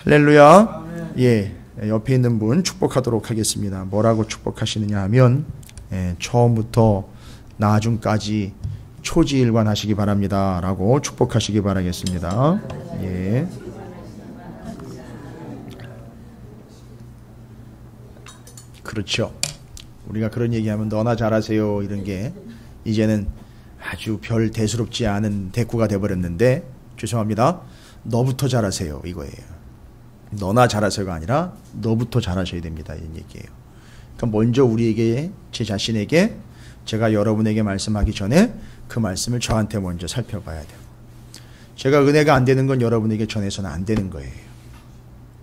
할렐루야. 예, 옆에 있는 분 축복하도록 하겠습니다. 뭐라고 축복하시느냐 하면 처음부터 나중까지 초지일관 하시기 바랍니다 라고 축복하시기 바라겠습니다. 예. 그렇죠. 우리가 그런 얘기하면 너나 잘하세요 이런 게 이제는 아주 별 대수롭지 않은 대꾸가 돼버렸는데, 죄송합니다. 너부터 잘하세요 이거예요. 너나 잘하세요가 아니라 너부터 잘하셔야 됩니다 이런 얘기예요. 그러니까 먼저 우리에게, 제 자신에게, 제가 여러분에게 말씀하기 전에 그 말씀을 저한테 먼저 살펴봐야 돼요. 제가 은혜가 안 되는 건 여러분에게 전해서는 안 되는 거예요.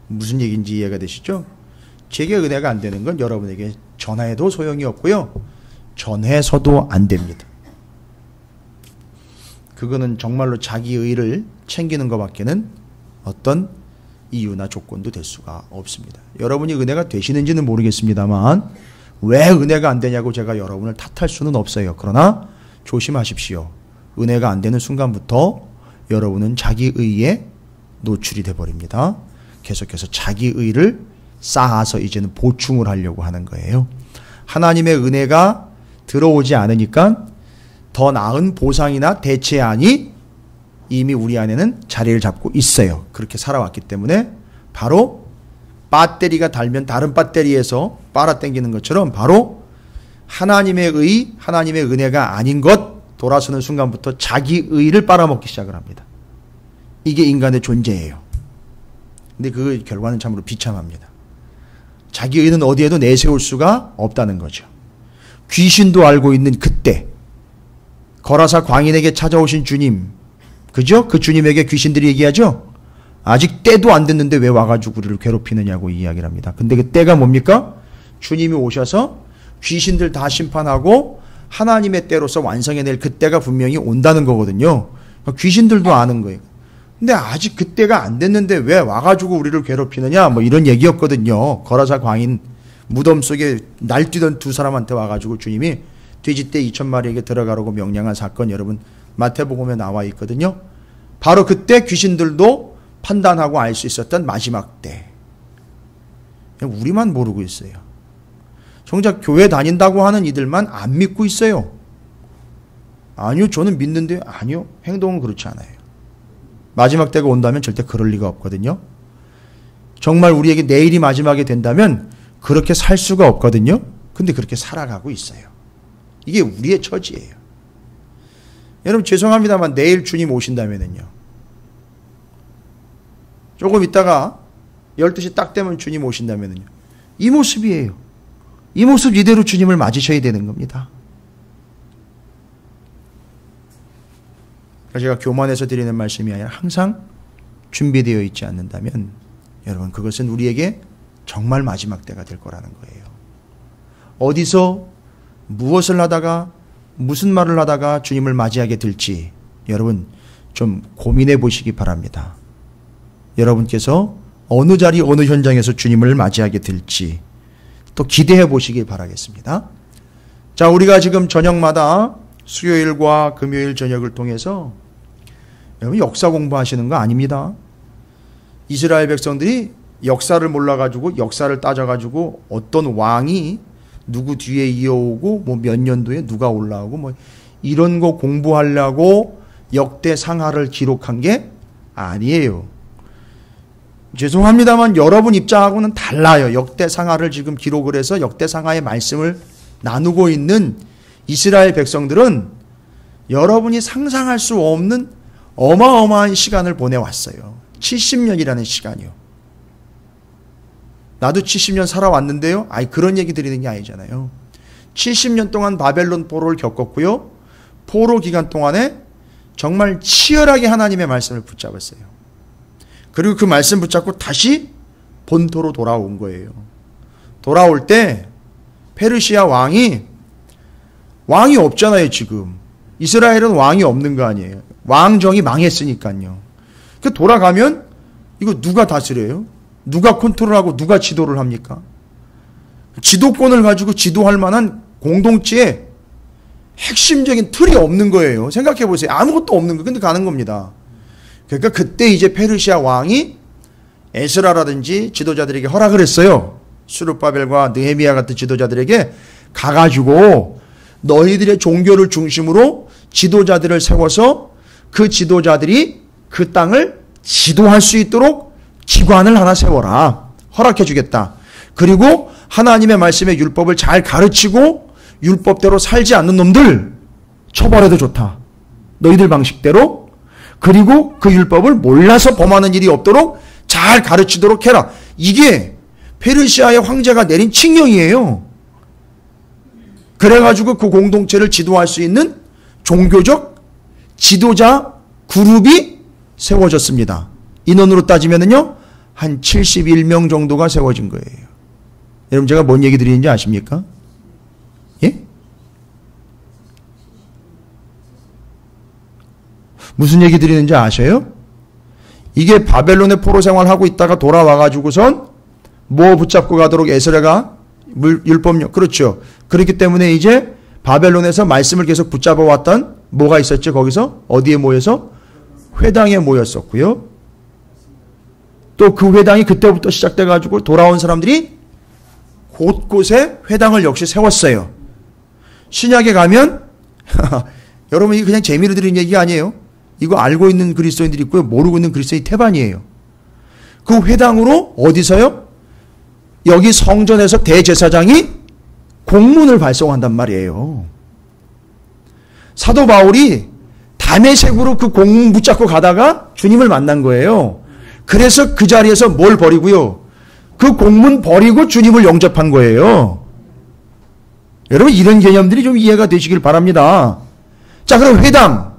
무슨 얘기인지 이해가 되시죠? 제게 은혜가 안 되는 건 여러분에게 전해도 소용이 없고요, 전해서도 안 됩니다. 그거는 정말로 자기 의를 챙기는 것밖에는 어떤 이유나 조건도 될 수가 없습니다. 여러분이 은혜가 되시는지는 모르겠습니다만 왜 은혜가 안 되냐고 제가 여러분을 탓할 수는 없어요. 그러나 조심하십시오. 은혜가 안 되는 순간부터 여러분은 자기 의에 노출이 돼버립니다. 계속해서 자기 의를 쌓아서 이제는 보충을 하려고 하는 거예요. 하나님의 은혜가 들어오지 않으니까 더 나은 보상이나 대체안이 이미 우리 안에는 자리를 잡고 있어요. 그렇게 살아왔기 때문에 바로 배터리가 달면 다른 배터리에서 빨아당기는 것처럼 바로 하나님의 의, 하나님의 은혜가 아닌 것 돌아서는 순간부터 자기 의를 빨아먹기 시작을 합니다. 이게 인간의 존재예요. 근데 그 결과는 참으로 비참합니다. 자기 의는 어디에도 내세울 수가 없다는 거죠. 귀신도 알고 있는 그때 거라사 광인에게 찾아오신 주님, 그죠? 그 주님에게 귀신들이 얘기하죠? 아직 때도 안 됐는데 왜 와가지고 우리를 괴롭히느냐고 이야기를 합니다. 근데 그 때가 뭡니까? 주님이 오셔서 귀신들 다 심판하고 하나님의 때로서 완성해낼 그 때가 분명히 온다는 거거든요. 귀신들도 아는 거예요. 근데 아직 그 때가 안 됐는데 왜 와가지고 우리를 괴롭히느냐, 뭐 이런 얘기였거든요. 거라사 광인 무덤 속에 날뛰던 두 사람한테 와가지고 주님이 돼지떼 2,000마리에게 들어가라고 명령한 사건, 여러분 마태복음에 나와 있거든요. 바로 그때 귀신들도 판단하고 알 수 있었던 마지막 때. 우리만 모르고 있어요. 정작 교회 다닌다고 하는 이들만 안 믿고 있어요. 아니요, 저는 믿는데요. 아니요, 행동은 그렇지 않아요. 마지막 때가 온다면 절대 그럴 리가 없거든요. 정말 우리에게 내일이 마지막이 된다면 그렇게 살 수가 없거든요. 근데 그렇게 살아가고 있어요. 이게 우리의 처지예요. 여러분 죄송합니다만 내일 주님 오신다면요, 조금 있다가 12시 딱 되면 주님 오신다면요, 이 모습이에요. 이 모습 이대로 주님을 맞으셔야 되는 겁니다. 제가 교만해서 드리는 말씀이 아니라 항상 준비되어 있지 않는다면 여러분 그것은 우리에게 정말 마지막 때가 될 거라는 거예요. 어디서 무엇을 하다가 무슨 말을 하다가 주님을 맞이하게 될지 여러분 좀 고민해 보시기 바랍니다. 여러분께서 어느 자리 어느 현장에서 주님을 맞이하게 될지 또 기대해 보시기 바라겠습니다. 자, 우리가 지금 저녁마다 수요일과 금요일 저녁을 통해서 여러분 역사 공부하시는 거 아닙니다. 이스라엘 백성들이 역사를 몰라가지고 역사를 따져가지고 어떤 왕이 누구 뒤에 이어오고 뭐 몇 년도에 누가 올라오고 뭐 이런 거 공부하려고 역대상하를 기록한 게 아니에요. 죄송합니다만 여러분 입장하고는 달라요. 역대상하를 지금 기록을 해서 역대상하의 말씀을 나누고 있는 이스라엘 백성들은 여러분이 상상할 수 없는 어마어마한 시간을 보내왔어요. 70년이라는 시간이요. 나도 70년 살아왔는데요. 아이 그런 얘기 드리는 게 아니잖아요. 70년 동안 바벨론 포로를 겪었고요. 포로 기간 동안에 정말 치열하게 하나님의 말씀을 붙잡았어요. 그리고 그 말씀 붙잡고 다시 본토로 돌아온 거예요. 돌아올 때 페르시아 왕이 없잖아요 지금. 이스라엘은 왕이 없는 거 아니에요. 왕정이 망했으니까요. 그 돌아가면 이거 누가 다스려요? 누가 컨트롤하고 누가 지도를 합니까? 지도권을 가지고 지도할 만한 공동체에 핵심적인 틀이 없는 거예요. 생각해 보세요. 아무것도 없는 거. 근데 가는 겁니다. 그러니까 그때 이제 페르시아 왕이 에스라라든지 지도자들에게 허락을 했어요. 스룹바벨과 느헤미야 같은 지도자들에게 가가지고 너희들의 종교를 중심으로 지도자들을 세워서 그 지도자들이 그 땅을 지도할 수 있도록 기관을 하나 세워라. 허락해 주겠다. 그리고 하나님의 말씀의 율법을 잘 가르치고 율법대로 살지 않는 놈들 처벌해도 좋다. 너희들 방식대로. 그리고 그 율법을 몰라서 범하는 일이 없도록 잘 가르치도록 해라. 이게 페르시아의 황제가 내린 칙령이에요. 그래가지고 그 공동체를 지도할 수 있는 종교적 지도자 그룹이 세워졌습니다. 인원으로 따지면은요, 한 71명 정도가 세워진 거예요. 여러분, 제가 뭔 얘기 드리는지 아십니까? 예? 무슨 얘기 드리는지 아셔요? 이게 바벨론의 포로 생활하고 있다가 돌아와가지고선 뭐 붙잡고 가도록 에스라가 율법령, 그렇죠. 그렇기 때문에 이제 바벨론에서 말씀을 계속 붙잡아 왔던 뭐가 있었죠? 거기서 어디에 모여서? 회당에 모였었고요. 또 그 회당이 그때부터 시작돼 가지고 돌아온 사람들이 곳곳에 회당을 역시 세웠어요. 신약에 가면 여러분, 이게 그냥 재미로 드리는 얘기가 아니에요. 이거 알고 있는 그리스도인들이 있고요, 모르고 있는 그리스도인이 태반이에요. 그 회당으로 어디서요? 여기 성전에서 대제사장이 공문을 발송한단 말이에요. 사도 바울이 다메섹으로 그 공문 붙잡고 가다가 주님을 만난 거예요. 그래서 그 자리에서 뭘 버리고요? 그 공문 버리고 주님을 영접한 거예요. 여러분, 이런 개념들이 좀 이해가 되시길 바랍니다. 자, 그럼 회당.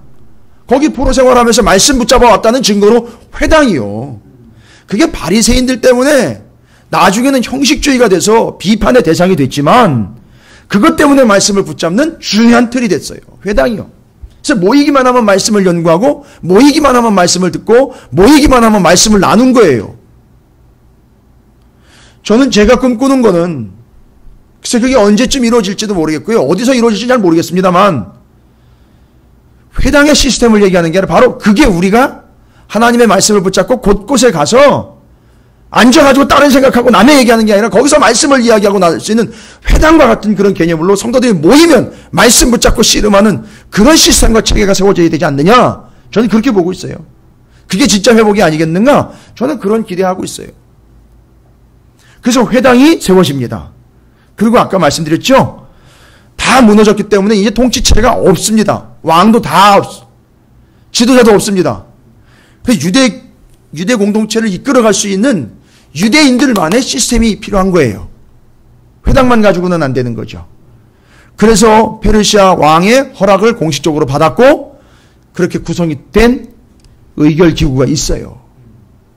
거기 포로 생활하면서 말씀 붙잡아 왔다는 증거로 회당이요. 그게 바리새인들 때문에 나중에는 형식주의가 돼서 비판의 대상이 됐지만 그것 때문에 말씀을 붙잡는 중요한 틀이 됐어요. 회당이요. 그래서 모이기만 하면 말씀을 연구하고 모이기만 하면 말씀을 듣고 모이기만 하면 말씀을 나눈 거예요. 저는 제가 꿈꾸는 거는 글쎄 그게 언제쯤 이루어질지도 모르겠고요. 어디서 이루어질지 잘 모르겠습니다만 회당의 시스템을 얘기하는 게 아니라 바로 그게 우리가 하나님의 말씀을 붙잡고 곳곳에 가서 앉아가지고 다른 생각하고 남의 얘기하는 게 아니라 거기서 말씀을 이야기하고 나올 수 있는 회당과 같은 그런 개념으로 성도들이 모이면 말씀 붙잡고 씨름하는 그런 시스템과 체계가 세워져야 되지 않느냐. 저는 그렇게 보고 있어요. 그게 진짜 회복이 아니겠는가. 저는 그런 기대하고 있어요. 그래서 회당이 세워집니다. 그리고 아까 말씀드렸죠. 다 무너졌기 때문에 이제 통치체가 없습니다. 왕도 다 지도자도 없습니다. 그래서 유대 공동체를 이끌어갈 수 있는 유대인들만의 시스템이 필요한 거예요. 회당만 가지고는 안 되는 거죠. 그래서 페르시아 왕의 허락을 공식적으로 받았고 그렇게 구성이 된 의결기구가 있어요.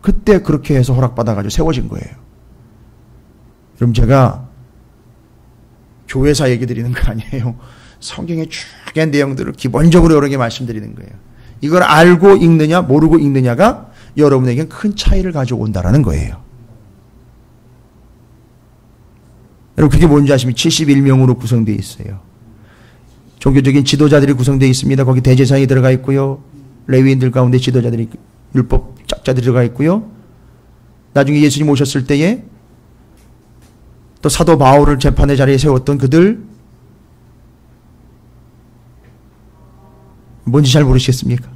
그때 그렇게 해서 허락받아가지고 세워진 거예요. 그럼 제가 교회사 얘기 드리는 거 아니에요. 성경의 추가한 내용들을 기본적으로 여러 개 말씀드리는 거예요. 이걸 알고 읽느냐 모르고 읽느냐가 여러분에겐 큰 차이를 가져온다라는 거예요. 여러분, 그게 뭔지 아시면 71명으로 구성되어 있어요. 종교적인 지도자들이 구성되어 있습니다. 거기 대제사장이 들어가 있고요. 레위인들 가운데 지도자들이, 율법 짝자들이 들어가 있고요. 나중에 예수님 오셨을 때에 또 사도 바울을 재판의 자리에 세웠던 그들, 뭔지 잘 모르시겠습니까?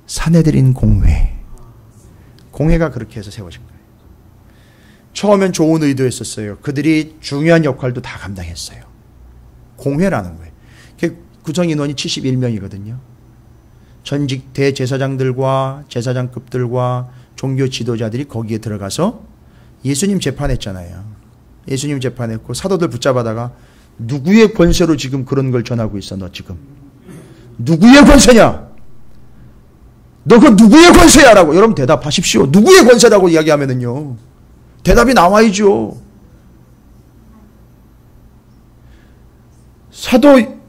산헤드린 공회가 그렇게 해서 세워진 거예요. 처음엔 좋은 의도였었어요. 그들이 중요한 역할도 다 감당했어요. 공회라는 거예요. 구성 인원이 71명이거든요. 전직 대제사장들과 제사장급들과 종교 지도자들이 거기에 들어가서 예수님 재판했잖아요. 예수님 재판했고 사도들 붙잡아다가 누구의 권세로 지금 그런 걸 전하고 있어? 너 지금 누구의 권세냐? 너 그 누구의 권세야? 라고 여러분 대답하십시오. 누구의 권세라고 이야기하면은요 대답이 나와야죠.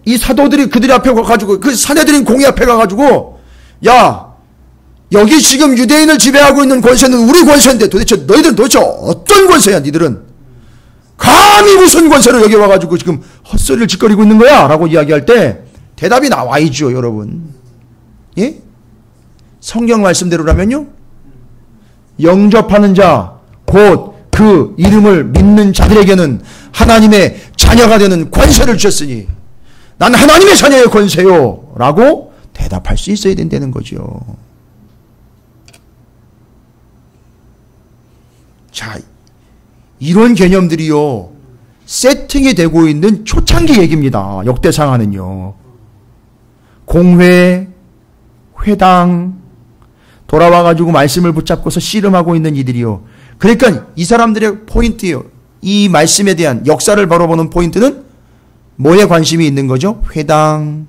이 사도들이 그들이 앞에 가가지고 그 산헤드린 공회 앞에 가가지고 야 여기 지금 유대인을 지배하고 있는 권세는 우리 권세인데 도대체 너희들은 도대체 어떤 권세야? 니들은 감히 무슨 권세를 여기 와가지고 지금 헛소리를 짓거리고 있는 거야? 라고 이야기할 때 대답이 나와야죠. 여러분. 예? 성경 말씀대로라면요. 영접하는 자, 곧 그 이름을 믿는 자들에게는 하나님의 자녀가 되는 권세를 주셨으니 난 하나님의 자녀의 권세요 라고 대답할 수 있어야 된다는 거죠. 자, 이런 개념들이요 세팅이 되고 있는 초창기 얘기입니다. 역대상하는요. 공회, 회당 돌아와가지고 말씀을 붙잡고서 씨름하고 있는 이들이요. 그러니까 이 사람들의 포인트예요. 이 말씀에 대한 역사를 바라보는 포인트는 뭐에 관심이 있는 거죠? 회당,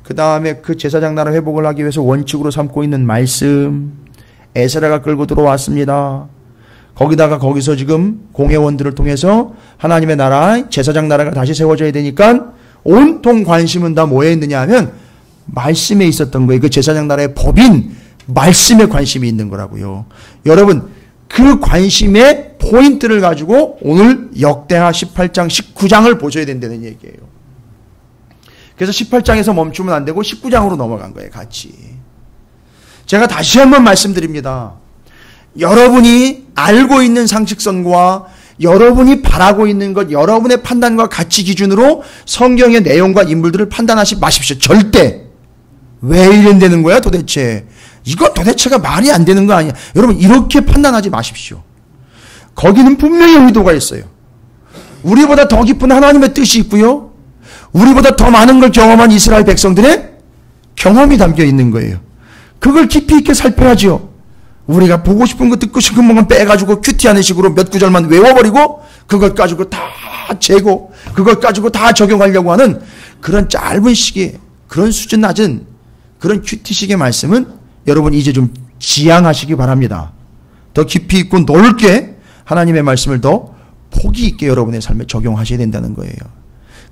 그 다음에 그 제사장 나라 회복을 하기 위해서 원칙으로 삼고 있는 말씀, 에스라가 끌고 들어왔습니다. 거기서 지금 공회원들을 통해서 하나님의 나라, 제사장 나라가 다시 세워져야 되니까 온통 관심은 다 뭐에 있느냐 하면 말씀에 있었던 거예요. 그 제사장 나라의 법인 말씀에 관심이 있는 거라고요. 여러분, 그 관심의 포인트를 가지고 오늘 역대하 18장, 19장을 보셔야 된다는 얘기예요. 그래서 18장에서 멈추면 안 되고 19장으로 넘어간 거예요, 같이. 제가 다시 한번 말씀드립니다. 여러분이 알고 있는 상식선과 여러분이 바라고 있는 것, 여러분의 판단과 가치 기준으로 성경의 내용과 인물들을 판단하지 마십시오. 절대. 왜 이런다는 거야, 도대체? 이건 도대체가 말이 안 되는 거 아니야. 여러분, 이렇게 판단하지 마십시오. 거기는 분명히 의도가 있어요. 우리보다 더 깊은 하나님의 뜻이 있고요. 우리보다 더 많은 걸 경험한 이스라엘 백성들의 경험이 담겨 있는 거예요. 그걸 깊이 있게 살펴야죠. 우리가 보고 싶은 거 듣고 싶은 것만 빼가지고 큐티하는 식으로 몇 구절만 외워버리고 그걸 가지고 다 재고 그걸 가지고 다 적용하려고 하는 그런 짧은 시기에 그런 수준 낮은 그런 큐티식의 말씀은 여러분 이제 좀 지양하시기 바랍니다. 더 깊이 있고 넓게 하나님의 말씀을 더 폭이 있게 여러분의 삶에 적용하셔야 된다는 거예요.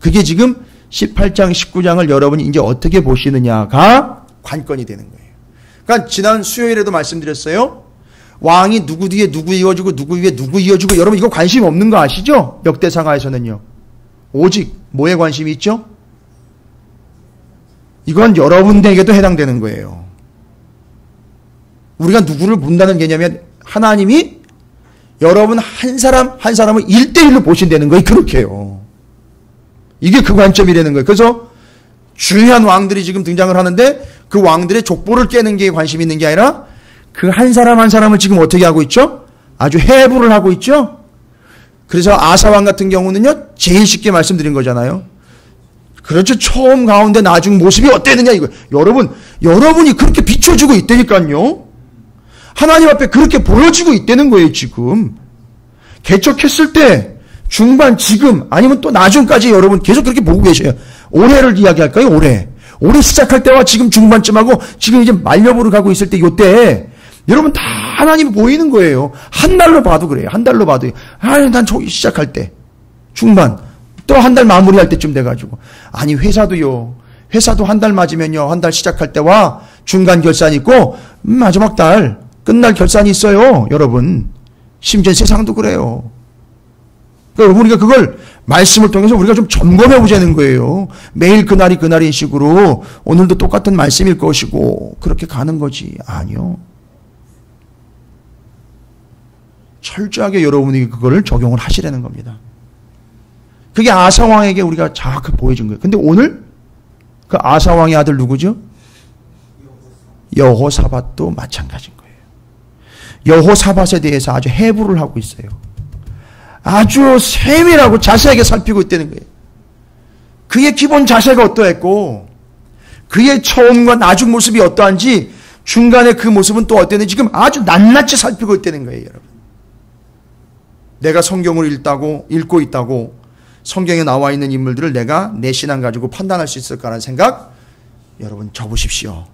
그게 지금 18장, 19장을 여러분이 이제 어떻게 보시느냐가 관건이 되는 거예요. 그러니까 지난 수요일에도 말씀드렸어요. 왕이 누구 뒤에 누구 이어주고 누구 위에 누구 이어주고 여러분 이거 관심 없는 거 아시죠? 역대상하에서는요. 오직 뭐에 관심이 있죠? 이건 여러분에게도 해당되는 거예요. 우리가 누구를 본다는 개념이 하나님이 여러분 한 사람 한 사람을 1대1로 보신다는 거예요. 그렇게요. 이게 그 관점이라는 거예요. 그래서 중요한 왕들이 지금 등장을 하는데 그 왕들의 족보를 깨는 게 관심이 있는 게 아니라 그 한 사람 한 사람을 지금 어떻게 하고 있죠? 아주 해부를 하고 있죠? 그래서 아사왕 같은 경우는요, 제일 쉽게 말씀드린 거잖아요. 그렇죠. 처음 가운데 나중 모습이 어땠느냐 이거. 여러분이 그렇게 비춰주고 있다니까요. 하나님 앞에 그렇게 보여지고 있다는 거예요, 지금. 개척했을 때, 중반, 지금, 아니면 또 나중까지 여러분 계속 그렇게 보고 계셔요. 올해를 이야기할까요, 올해? 올해 시작할 때와 지금 중반쯤하고 지금 이제 말년으로 가고 있을 때 요때, 여러분 다 하나님이 보이는 거예요. 한 달로 봐도 그래요. 한 달로 봐도. 난 시작할 때, 중반, 또 한 달 마무리할 때쯤 돼가지고. 아니, 회사도요. 회사도 한 달 맞으면요. 한 달 시작할 때와 중간 결산이 있고, 마지막 달, 끝날 결산이 있어요, 여러분. 심지어 세상도 그래요. 그러니까 우리가 그걸 말씀을 통해서 우리가 좀 점검해 보자는 거예요. 매일 그날이 그날인 식으로 오늘도 똑같은 말씀일 것이고 그렇게 가는 거지. 아니요. 철저하게 여러분이 그거를 적용을 하시라는 겁니다. 그게 아사왕에게 우리가 정확히 보여준 거예요. 근데 오늘 그 아사왕의 아들 누구죠? 여호사밧도 마찬가지인 거예요. 여호사밧에 대해서 아주 해부를 하고 있어요. 아주 세밀하고 자세하게 살피고 있다는 거예요. 그의 기본 자세가 어떠했고 그의 처음과 나중 모습이 어떠한지 중간에 그 모습은 또 어땠는지 지금 아주 낱낱이 살피고 있다는 거예요, 여러분. 내가 성경을 읽고 있다고 성경에 나와 있는 인물들을 내가 내 신앙 가지고 판단할 수 있을까라는 생각 여러분 접으십시오.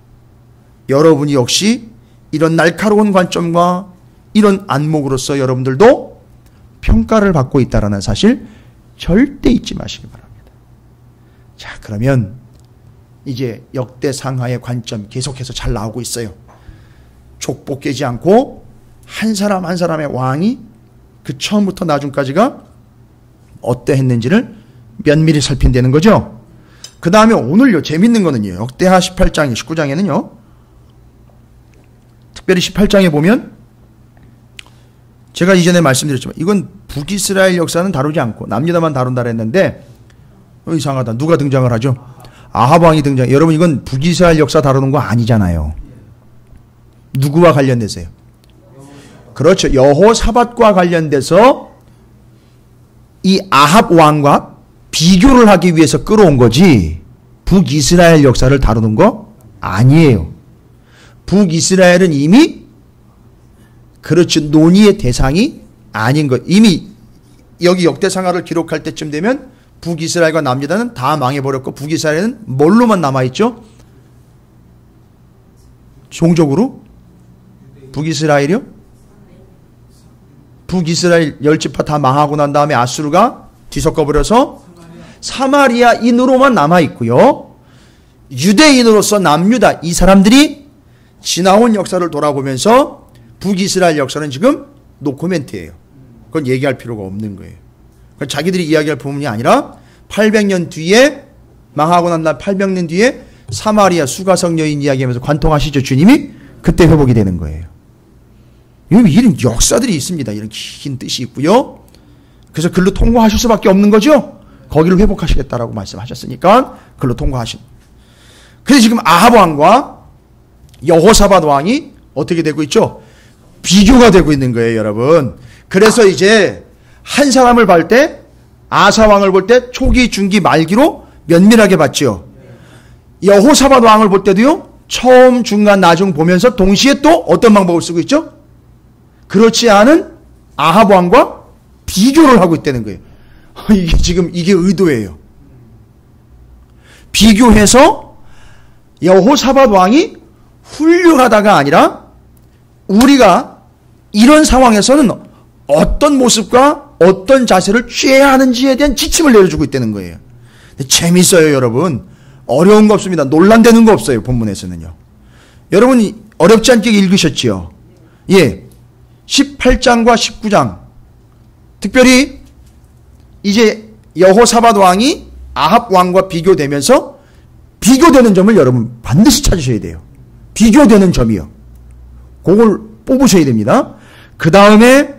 여러분이 역시 이런 날카로운 관점과 이런 안목으로서 여러분들도 평가를 받고 있다는 사실 절대 잊지 마시기 바랍니다. 자, 그러면 이제 역대상하의 관점 계속해서 잘 나오고 있어요. 족보 깨지 않고 한 사람 한 사람의 왕이 그 처음부터 나중까지가 어떠했는지를 면밀히 살핀다는 거죠. 그 다음에 오늘요 재밌는 거는요. 역대하 18장 19장에는요 특별히 18장에 보면 제가 이전에 말씀드렸지만 이건 북이스라엘 역사는 다루지 않고 남유다만 다룬다 했는데 이상하다. 누가 등장을 하죠? 아합 왕이 등장. 여러분 이건 북이스라엘 역사 다루는 거 아니잖아요. 누구와 관련돼서요? 그렇죠. 여호사밧과 관련돼서 이 아합 왕과 비교를 하기 위해서 끌어온 거지 북이스라엘 역사를 다루는 거 아니에요. 북이스라엘은 이미 그렇죠. 논의의 대상이 아닌 거. 이미 여기 역대상하를 기록할 때쯤 되면 북이스라엘과 남유다는 다 망해버렸고 북이스라엘은 뭘로만 남아있죠? 종족으로? 북이스라엘이요? 북이스라엘 10지파 다 망하고 난 다음에 아수르가 뒤섞어버려서 사마리아인으로만 남아있고요. 유대인으로서 남유다 이 사람들이 지나온 역사를 돌아보면서 북이스라엘 역사는 지금 노코멘트예요. 그건 얘기할 필요가 없는 거예요. 자기들이 이야기할 부분이 아니라 800년 뒤에 망하고 난 날 800년 뒤에 사마리아 수가성 여인 이야기하면서 관통하시죠. 주님이 그때 회복이 되는 거예요. 이런 역사들이 있습니다. 이런 긴 뜻이 있고요. 그래서 글로 통과하실 수밖에 없는 거죠. 거기를 회복하시겠다라고 말씀하셨으니까 글로 통과하신. 그래서 지금 아합 왕과 여호사밧 왕이 어떻게 되고 있죠? 비교가 되고 있는 거예요, 여러분. 그래서 이제 한 사람을 볼 때 아사 왕을 볼 때 초기, 중기, 말기로 면밀하게 봤죠. 여호사밧 왕을 볼 때도요. 처음, 중간, 나중 보면서 동시에 또 어떤 방법을 쓰고 있죠? 그렇지 않은 아합 왕과 비교를 하고 있다는 거예요. 이게 지금 이게 의도예요. 비교해서 여호사밧 왕이 훌륭하다가 아니라 우리가 이런 상황에서는 어떤 모습과 어떤 자세를 취해야 하는지에 대한 지침을 내려주고 있다는 거예요. 재밌어요, 여러분. 어려운 거 없습니다. 논란되는 거 없어요, 본문에서는요. 여러분이 어렵지 않게 읽으셨지요? 예. 18장과 19장. 특별히 이제 여호사밧 왕이 아합 왕과 비교되면서 비교되는 점을 여러분 반드시 찾으셔야 돼요. 비교되는 점이요. 그걸 뽑으셔야 됩니다. 그 다음에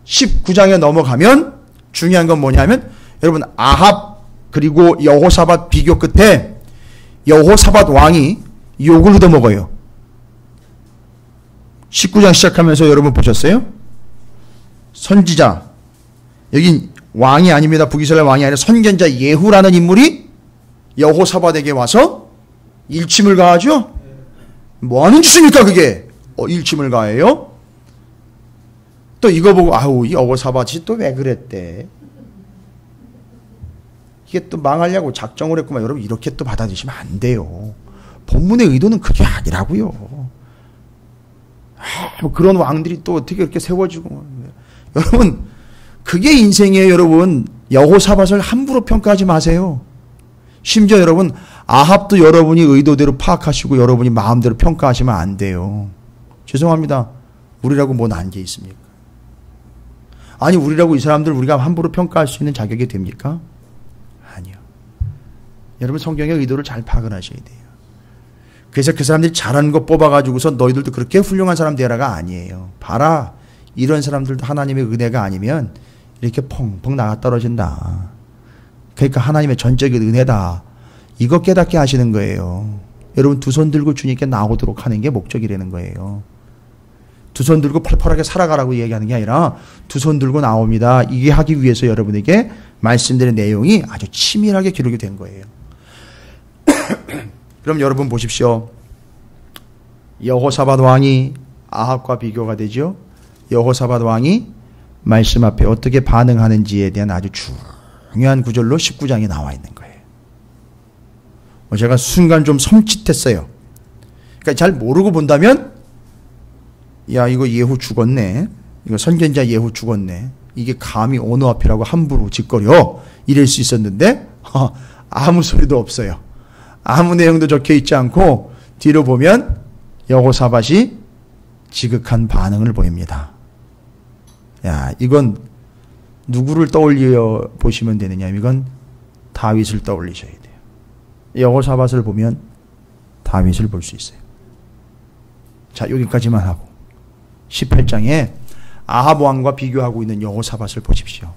19장에 넘어가면 중요한 건 뭐냐면 여러분 아합 그리고 여호사밧 비교 끝에 여호사밧 왕이 욕을 얻어먹어요. 19장 시작하면서 여러분 보셨어요? 선지자, 여긴 왕이 아닙니다. 북이스라엘 왕이 아니라 선견자 예후라는 인물이 여호사밧에게 와서 일침을 가하죠. 뭐 하는 짓입니까 그게? 일침을 가해요. 또 이거 보고 아우 이 여호사밧이 또 왜 그랬대? 이게 또 망하려고 작정을 했구만. 여러분 이렇게 또 받아들이시면 안 돼요. 본문의 의도는 그게 아니라고요. 뭐 그런 왕들이 또 어떻게 이렇게 세워지고. 여러분 그게 인생이에요. 여러분 여호사밧을 함부로 평가하지 마세요. 심지어 여러분 아합도 여러분이 의도대로 파악하시고 여러분이 마음대로 평가하시면 안 돼요. 죄송합니다. 우리라고 뭐 난 게 있습니까? 아니 우리라고 이 사람들 우리가 함부로 평가할 수 있는 자격이 됩니까? 아니요. 여러분 성경의 의도를 잘 파악을 하셔야 돼요. 그래서 그 사람들이 잘하는 거 뽑아가지고서 너희들도 그렇게 훌륭한 사람 되라가 아니에요. 봐라. 이런 사람들도 하나님의 은혜가 아니면 이렇게 펑펑 나가 떨어진다. 그러니까 하나님의 전적인 은혜다. 이거 깨닫게 하시는 거예요. 여러분 두 손 들고 주님께 나오도록 하는 게 목적이라는 거예요. 두 손 들고 펄펄하게 살아가라고 얘기하는 게 아니라 두 손 들고 나옵니다. 이게 하기 위해서 여러분에게 말씀드린 내용이 아주 치밀하게 기록이 된 거예요. 그럼 여러분 보십시오. 여호사밧 왕이 아합과 비교가 되죠. 여호사밧 왕이 말씀 앞에 어떻게 반응하는지에 대한 아주 중요한 구절로 19장에 나와 있는 거예요. 제가 순간 좀 섬찟했어요. 그러니까 잘 모르고 본다면 야 이거 예후 죽었네. 이거 선견자 예후 죽었네. 이게 감히 어느 앞이라고 함부로 짓거려. 이럴 수 있었는데 아무 소리도 없어요. 아무 내용도 적혀 있지 않고 뒤로 보면 여호사밧이 지극한 반응을 보입니다. 야 이건 누구를 떠올려 보시면 되느냐. 이건 다윗을 떠올리셔야 돼요. 여호사밧을 보면 다윗을 볼 수 있어요. 자, 여기까지만 하고 18장에 아합 왕과 비교하고 있는 여호사밧을 보십시오.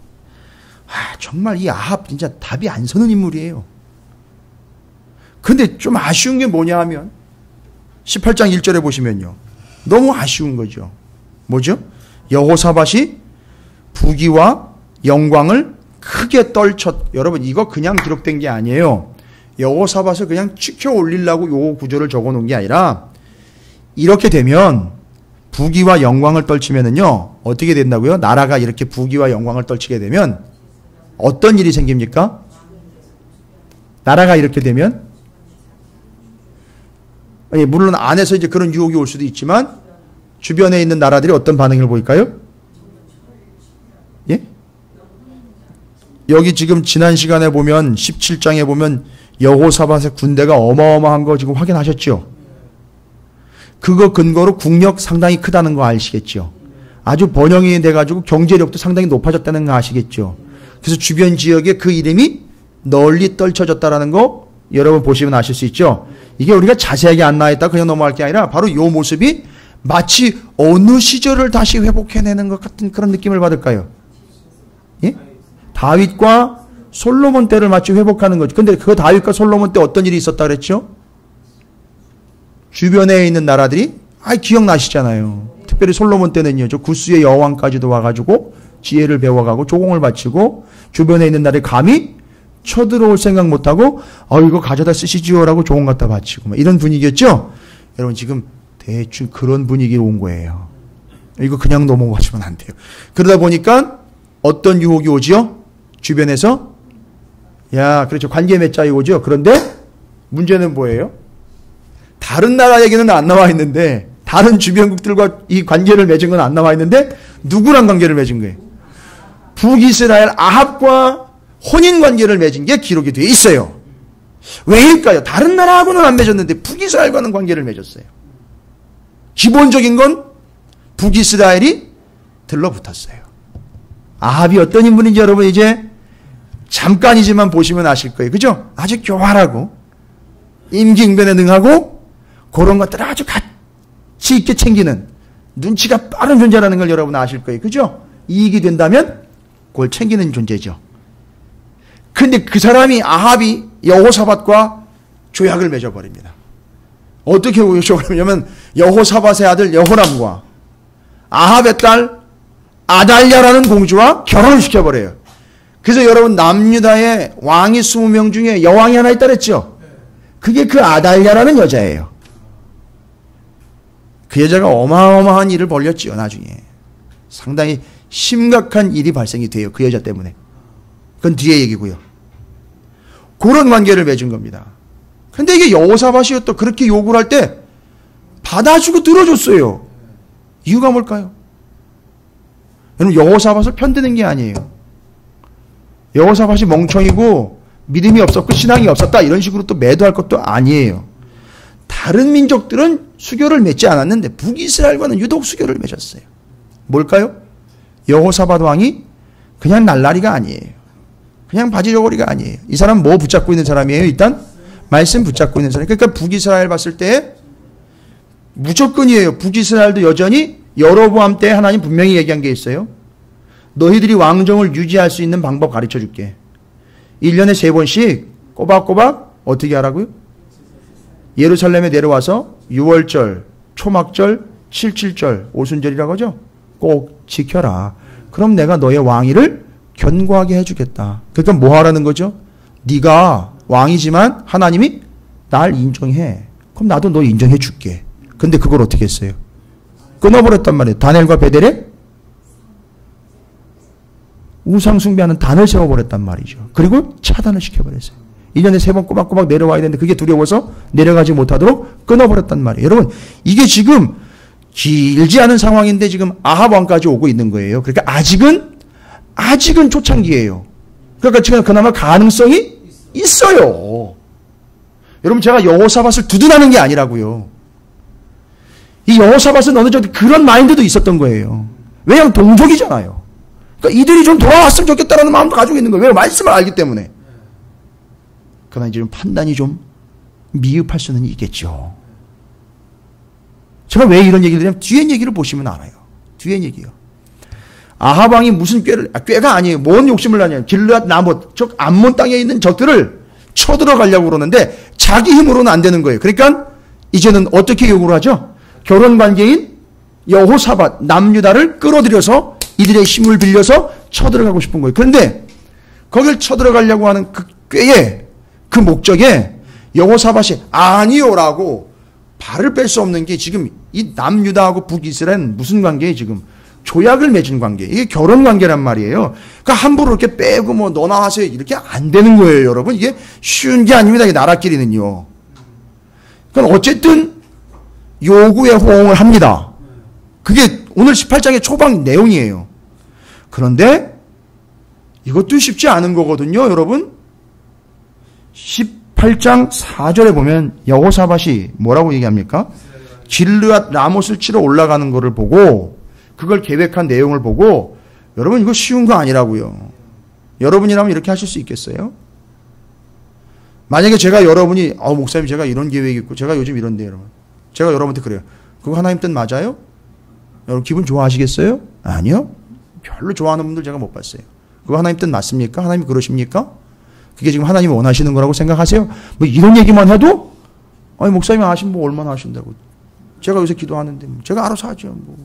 정말 이 아합 진짜 답이 안 서는 인물이에요. 근데 좀 아쉬운 게 뭐냐 하면 18장 1절에 보시면요. 너무 아쉬운 거죠. 뭐죠? 여호사밧이 부귀와 영광을 크게 여러분 이거 그냥 기록된 게 아니에요. 여호사밧을 그냥 치켜 올리려고 요 구절을 적어 놓은 게 아니라 이렇게 되면 부귀와 영광을 떨치면은요. 어떻게 된다고요? 나라가 이렇게 부귀와 영광을 떨치게 되면 어떤 일이 생깁니까? 나라가 이렇게 되면 아니, 물론 안에서 이제 그런 유혹이 올 수도 있지만 주변에 있는 나라들이 어떤 반응을 보일까요? 예? 여기 지금 지난 시간에 보면 17장에 보면 여호사밧의 군대가 어마어마한 거 지금 확인하셨죠? 그거 근거로 국력 상당히 크다는 거 아시겠죠? 아주 번영이 돼가지고 경제력도 상당히 높아졌다는 거 아시겠죠? 그래서 주변 지역에 그 이름이 널리 떨쳐졌다는 거 여러분 보시면 아실 수 있죠? 이게 우리가 자세하게 안 나와있다 그냥 넘어갈 게 아니라 바로 이 모습이 마치 어느 시절을 다시 회복해내는 것 같은 그런 느낌을 받을까요? 예? 다윗과 솔로몬 때를 마치 회복하는 거죠. 근데 그 다윗과 솔로몬 때 어떤 일이 있었다 그랬죠? 주변에 있는 나라들이 기억나시잖아요. 특별히 솔로몬 때는요. 저 구스의 여왕까지도 와가지고 지혜를 배워가고 조공을 바치고 주변에 있는 나라에 감히 쳐들어올 생각 못하고 이거 가져다 쓰시지요라고 조공 갖다 바치고 막 이런 분위기였죠. 여러분 지금 대충 그런 분위기로 온 거예요. 이거 그냥 넘어가시면 안 돼요. 그러다 보니까 어떤 유혹이 오지요? 주변에서 그렇죠. 관계 맺자이 오죠. 그런데 문제는 뭐예요? 다른 나라 얘기는 안 나와 있는데 다른 주변국들과 이 관계를 맺은 건 안 나와 있는데 누구랑 관계를 맺은 거예요? 북이스라엘 아합과 혼인 관계를 맺은 게 기록이 되어 있어요. 왜일까요? 다른 나라하고는 안 맺었는데 북이스라엘과는 관계를 맺었어요. 기본적인 건 북이스라엘이 들러붙었어요. 아합이 어떤 인물인지 여러분 이제 잠깐이지만 보시면 아실 거예요. 그죠? 아주 교활하고 임기응변에 능하고 그런 것들을 아주 가치 있게 챙기는 눈치가 빠른 존재라는 걸 여러분 아실 거예요. 그죠? 이익이 된다면 그걸 챙기는 존재죠. 근데 그 사람이 아합이 여호사밧과 조약을 맺어버립니다. 어떻게 조약을 여호사밧의 아들 여호람과 아합의 딸 아달랴라는 공주와 결혼을 시켜버려요. 그래서 여러분 남유다의 왕이 20명 중에 여왕이 하나 있다 그랬죠? 그게 그 아달랴라는 여자예요. 그 여자가 어마어마한 일을 벌였지요. 나중에 상당히 심각한 일이 발생이 돼요. 그 여자 때문에. 그건 뒤에 얘기고요. 그런 관계를 맺은 겁니다. 근데 이게 여호사밧이 또 그렇게 요구를 할 때 받아주고 들어줬어요. 이유가 뭘까요? 여러분 여호사밧을 편드는 게 아니에요. 여호사밧이 멍청이고 믿음이 없었고 신앙이 없었다 이런 식으로 또 매도할 것도 아니에요. 다른 민족들은 수교를 맺지 않았는데 북이스라엘과는 유독 수교를 맺었어요. 뭘까요? 여호사밧 왕이 그냥 날라리가 아니에요. 그냥 바지저고리가 아니에요. 이 사람 뭐 붙잡고 있는 사람이에요? 일단 말씀 붙잡고 있는 사람. 그러니까 북이스라엘 봤을 때 무조건이에요. 북이스라엘도 여전히 여로보암 때 하나님 분명히 얘기한 게 있어요. 너희들이 왕정을 유지할 수 있는 방법 가르쳐 줄게. 1년에 3번씩 꼬박꼬박 어떻게 하라고요? 예루살렘에 내려와서 6월절, 초막절, 7.7절, 오순절이라고 하죠? 꼭 지켜라. 그럼 내가 너의 왕위를 견고하게 해주겠다. 그러니까 뭐 하라는 거죠? 네가 왕이지만 하나님이 날 인정해. 그럼 나도 너 인정해 줄게. 근데 그걸 어떻게 했어요? 끊어버렸단 말이에요. 다니엘과 베델에 우상 숭배하는 단을 세워버렸단 말이죠. 그리고 차단을 시켜버렸어요. 1년에 3번 꼬박꼬박 내려와야 되는데 그게 두려워서 내려가지 못하도록 끊어버렸단 말이에요. 여러분 이게 지금 길지 않은 상황인데 지금 아합 왕까지 오고 있는 거예요. 그러니까 아직은 초창기예요. 그러니까 지금 그나마 가능성이 있어요. 여러분 제가 여호사밧을 두둔하는 게 아니라고요. 이 여호사밧은 어느 정도 그런 마인드도 있었던 거예요. 왜냐하면 동족이잖아요. 그러니까 이들이 좀 돌아왔으면 좋겠다라는 마음도 가지고 있는 거예요. 왜? 말씀을 알기 때문에. 그러나 이제 좀 판단이 좀 미흡할 수는 있겠죠. 제가 왜 이런 얘기를 드냐면 뒤에 얘기를 보시면 알아요. 뒤에 얘기요. 아합 왕이 무슨 꾀가 아니에요. 뭔 욕심을 하냐. 길르앗 라못, 즉 암몬 땅에 있는 적들을 쳐들어가려고 그러는데 자기 힘으로는 안 되는 거예요. 그러니까 이제는 어떻게 요구를 하죠? 결혼 관계인 여호사밧 남유다를 끌어들여서 이들의 힘을 빌려서 쳐들어가고 싶은 거예요. 그런데 거길 쳐들어가려고 하는 그 꾀에 그 목적에 여호사밧이 아니요라고 발을 뺄 수 없는 게 지금 이 남유다하고 북이스라엘은 무슨 관계예요 지금? 조약을 맺은 관계. 이게 결혼 관계란 말이에요. 그러니까 함부로 이렇게 빼고 뭐 너나 하세요. 이렇게 안 되는 거예요, 여러분. 이게 쉬운 게 아닙니다. 이 나라끼리는요. 그러니까 어쨌든 요구에 호응을 합니다. 그게 오늘 18장의 초반 내용이에요. 그런데 이것도 쉽지 않은 거거든요, 여러분. 18장 4절에 보면 여호사밧이 뭐라고 얘기합니까? 길르앗 라못을 치러 올라가는 것을 보고 그걸 계획한 내용을 보고 여러분 이거 쉬운 거 아니라고요. 여러분이라면 이렇게 하실 수 있겠어요? 만약에 제가 여러분이 목사님 제가 이런 계획이 있고 제가 요즘 이런데 여러분 제가 여러분한테 그래요. 그거 하나님 뜻 맞아요? 여러분 기분 좋아하시겠어요? 아니요. 별로 좋아하는 분들 제가 못 봤어요. 그거 하나님 뜻 맞습니까? 하나님이 그러십니까? 그게 지금 하나님이 원하시는 거라고 생각하세요? 뭐 이런 얘기만 해도 목사님이 하시면 뭐 얼마나 하신다고. 제가 요새 기도하는데 제가 알아서 하죠. 뭐.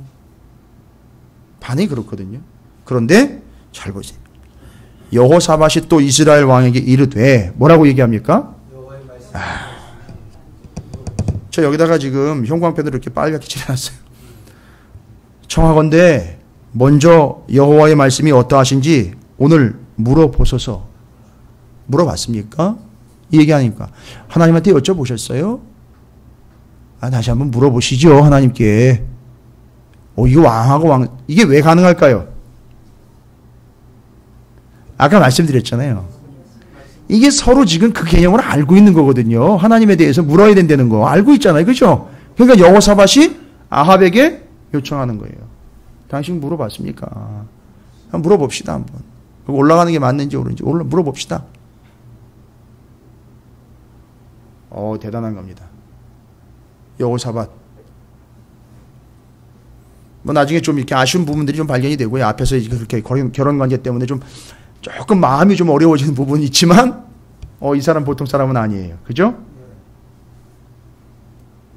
반응이 그렇거든요. 그런데 잘 보세요. 여호사밧이 또 이스라엘 왕에게 이르되 뭐라고 얘기합니까? 저 여기다가 지금 형광펜으로 이렇게 빨갛게 칠해놨어요. 청하건대 먼저 여호와의 말씀이 어떠하신지 오늘 물어보소서. 물어봤습니까? 이 얘기 아닙니까? 하나님한테 여쭤보셨어요? 다시 한번 물어보시죠. 하나님께. 이거 왕하고 이게 왜 가능할까요? 아까 말씀드렸잖아요. 이게 서로 지금 그 개념을 알고 있는 거거든요. 하나님에 대해서 물어야 된다는 거 알고 있잖아요. 그죠? 그러니까 여호사밧이 아합에게 요청하는 거예요. 당신 물어봤습니까? 한번 물어봅시다. 한번. 올라가는 게 맞는지 옳은지 물어봅시다. 대단한 겁니다. 여호사밧. 뭐 나중에 좀 이렇게 아쉬운 부분들이 좀 발견이 되고요. 앞에서 그렇게 결혼 관계 때문에 좀 조금 마음이 좀 어려워지는 부분이 있지만 이 사람 보통 사람은 아니에요. 그죠?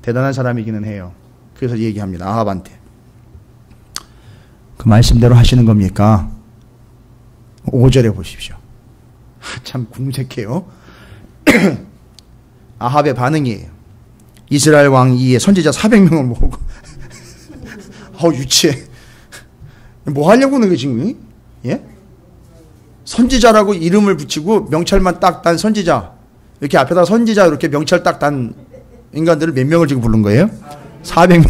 대단한 사람이기는 해요. 그래서 얘기합니다. 아합한테. 그 말씀대로 하시는 겁니까? 5절에 보십시오. 참 궁색해요. 아합의 반응이에요. 이스라엘 왕이의 선지자 400명을 모으고 유치해. 뭐 하려고 하는 거지 지금? 예? 선지자라고 이름을 붙이고 명찰만 딱 단 선지자. 이렇게 앞에다 선지자 이렇게 명찰 딱 단 인간들을 몇 명을 지금 부른 거예요? 400명.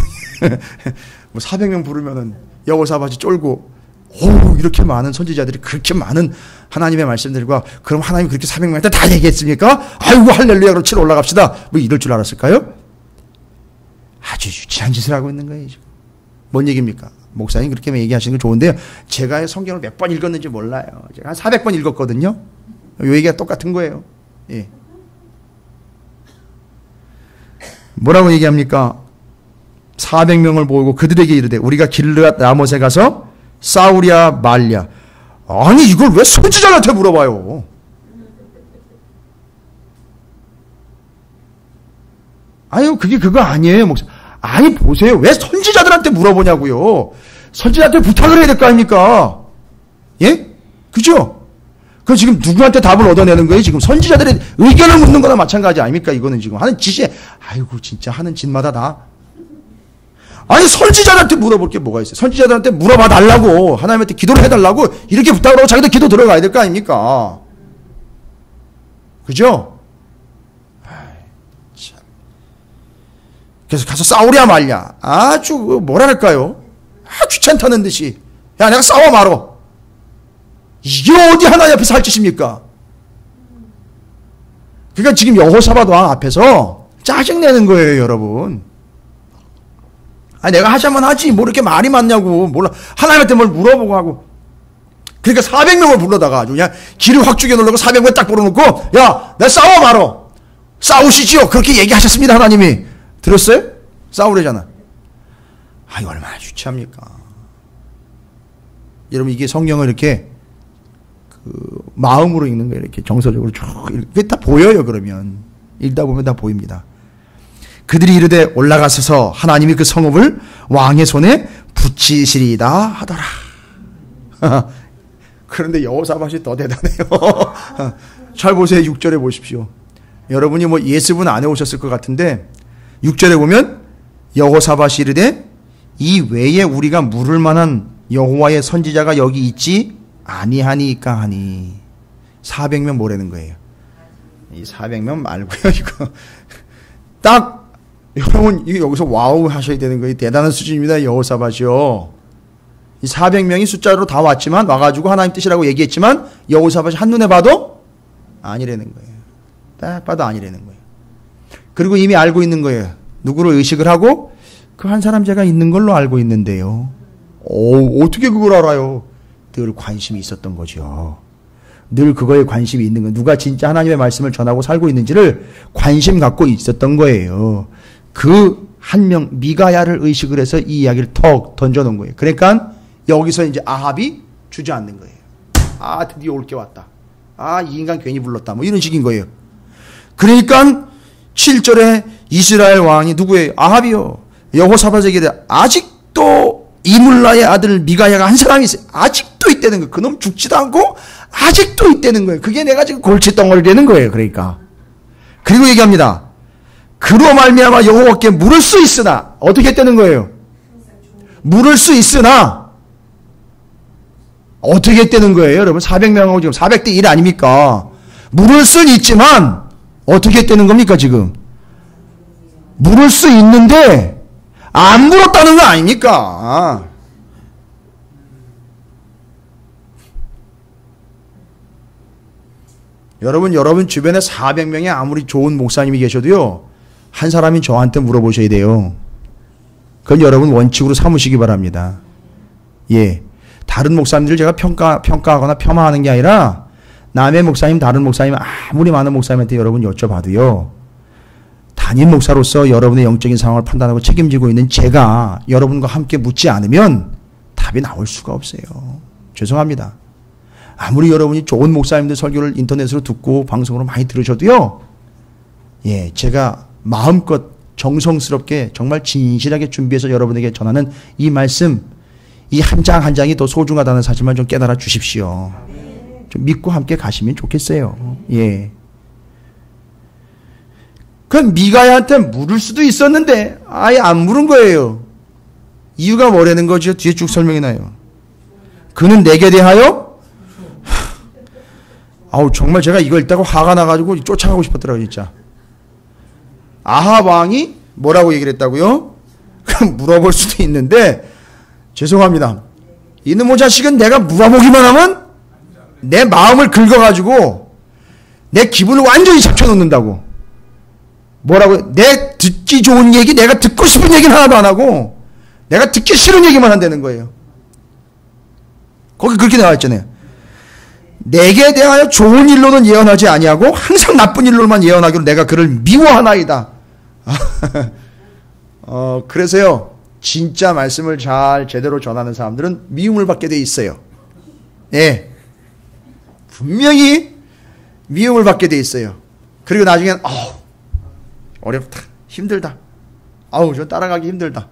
뭐 400명 부르면은 여호사밧이 쫄고 이렇게 많은 선지자들이 그렇게 많은 하나님의 말씀들과 그럼 하나님 그렇게 400명한테 다 얘기했습니까? 아이고 할렐루야 그럼 치러 올라갑시다. 뭐 이럴 줄 알았을까요? 아주 유치한 짓을 하고 있는 거예요 지금. 뭔 얘기입니까? 목사님 그렇게 얘기하시는 건 좋은데요. 제가 성경을 몇 번 읽었는지 몰라요. 제가 한 400번 읽었거든요. 이 얘기가 똑같은 거예요. 예. 뭐라고 얘기합니까? 400명을 모으고 그들에게 이르되 우리가 길르앗 라못에 가서 싸우랴 말랴. 아니 이걸 왜 선지자한테 물어봐요? 아유 그게 그거 아니에요 목사. 아니 보세요. 왜 선지자들한테 물어보냐고요. 선지자한테 부탁을 해야 될 거 아닙니까? 예? 그죠? 그럼 지금 누구한테 답을 얻어내는 거예요? 지금 선지자들의 의견을 묻는 거나 마찬가지 아닙니까? 이거는 지금 하는 짓에 아이고 진짜 하는 짓마다 다. 아니 선지자들한테 물어볼 게 뭐가 있어요? 선지자들한테 물어봐 달라고 하나님한테 기도를 해달라고 이렇게 부탁을 하고 자기도 기도 들어가야 될 거 아닙니까? 그죠? 그래서 가서 싸우랴 말랴. 아주 뭐랄까요? 귀찮다는 듯이 야 내가 싸워 말어. 이게 어디 하나님 앞에서 할 짓입니까? 그러니까 지금 여호사밧 왕 앞에서 짜증내는 거예요 여러분. 내가 하자면 하지 뭐 이렇게 말이 많냐고. 몰라. 하나님한테 뭘 물어보고 하고. 그러니까 400명을 불러다가 아주 그냥 기를 확 죽여놓으려고 400명 딱 불러놓고 야 내가 싸워 말어. 싸우시지요. 그렇게 얘기하셨습니다 하나님이. 들었어요? 싸우래잖아. 아, 이거 얼마나 유치합니까? 여러분, 이게 성경을 이렇게 마음으로 읽는 거예요. 이렇게 정서적으로 쭉. 그게 다 보여요, 그러면. 읽다 보면 다 보입니다. 그들이 이르되 올라가서서 하나님이 그 성읍을 왕의 손에 붙이시리이다 하더라. 그런데 여호사밧이 더 대단해요. 잘 보세요. 6절에 보십시오. 여러분이 뭐 예습은 안 해오셨을 것 같은데 6절에 보면 여호사밧이 이르되 이 외에 우리가 물을 만한 여호와의 선지자가 여기 있지 아니하니까 하니. 400명 뭐라는 거예요. 이 400명 말고요. 이거 딱 여러분 여기서 와우 하셔야 되는 거예요. 대단한 수준입니다. 여호사밧이요. 이 400명이 숫자로 다 왔지만 와가지고 하나님 뜻이라고 얘기했지만 여호사밧이 한눈에 봐도 아니라는 거예요. 딱 봐도 아니라는 거예요. 그리고 이미 알고 있는 거예요. 누구를 의식을 하고 그 한 사람 제가 있는 걸로 알고 있는데요. 어떻게 그걸 알아요? 늘 관심이 있었던 거죠. 늘 그거에 관심이 있는 거예요. 누가 진짜 하나님의 말씀을 전하고 살고 있는지를 관심 갖고 있었던 거예요. 그 한 명 미가야를 의식을 해서 이 이야기를 턱 던져놓은 거예요. 그러니까 여기서 이제 아합이 주저앉는 거예요. 아, 드디어 올 게 왔다. 아, 이 인간 괜히 불렀다. 뭐 이런 식인 거예요. 그러니까 7절에 이스라엘 왕이 누구예요? 아합이요. 여호사밧에게 아직도 이물라의 아들 미가야가 한 사람이 있어요. 아직도 있다는 거예요. 그놈 죽지도 않고 아직도 있다는 거예요. 그게 내가 지금 골칫덩어리 되는 거예요. 그러니까. 그리고 얘기합니다. 그로 말미암아 여호와께 물을 수 있으나 어떻게 했다는 거예요? 물을 수 있으나 어떻게 했다는 거예요? 여러분 400명하고 지금 400대 1 아닙니까? 물을 수는 있지만 어떻게 했다는 겁니까 지금? 물을 수 있는데 안 물었다는 거 아닙니까? 여러분 주변에 400명의 아무리 좋은 목사님이 계셔도요. 한 사람이 저한테 물어보셔야 돼요. 그건 여러분 원칙으로 삼으시기 바랍니다. 예. 다른 목사님들 제가 평가하거나 폄하하는 게 아니라 남의 목사님, 다른 목사님, 아무리 많은 목사님한테 여러분 여쭤봐도요. 담임 목사로서 여러분의 영적인 상황을 판단하고 책임지고 있는 제가 여러분과 함께 묻지 않으면 답이 나올 수가 없어요. 죄송합니다. 아무리 여러분이 좋은 목사님들 설교를 인터넷으로 듣고 방송으로 많이 들으셔도요. 예, 제가 마음껏 정성스럽게 정말 진실하게 준비해서 여러분에게 전하는 이 말씀, 이 한 장 한 장이 더 소중하다는 사실만 좀 깨달아 주십시오. 좀 믿고 함께 가시면 좋겠어요. 예. 그건 미가야한테 물을 수도 있었는데 아예 안 물은 거예요. 이유가 뭐라는 거죠? 뒤에 쭉 설명이 나요. 그는 내게 대하여 아우 정말 제가 이거 읽다가 화가 나가지고 쫓아가고 싶었더라고요. 진짜. 아합 왕이 뭐라고 얘기를 했다고요? 그럼 물어볼 수도 있는데 죄송합니다. 이놈의 자식은 내가 물어보기만 하면 내 마음을 긁어가지고 내 기분을 완전히 잡혀놓는다고. 뭐라고? 내 듣기 좋은 얘기, 내가 듣고 싶은 얘기는 하나도 안 하고 내가 듣기 싫은 얘기만 한다는 거예요. 거기 그렇게 나와 있잖아요. 내게 대하여 좋은 일로는 예언하지 아니하고 항상 나쁜 일로만 예언하기로 내가 그를 미워하나이다. 그래서요 진짜 말씀을 잘 제대로 전하는 사람들은 미움을 받게 돼 있어요. 예, 분명히 미움을 받게 돼 있어요. 그리고 나중에는 어렵다, 힘들다, 저 따라가기 힘들다.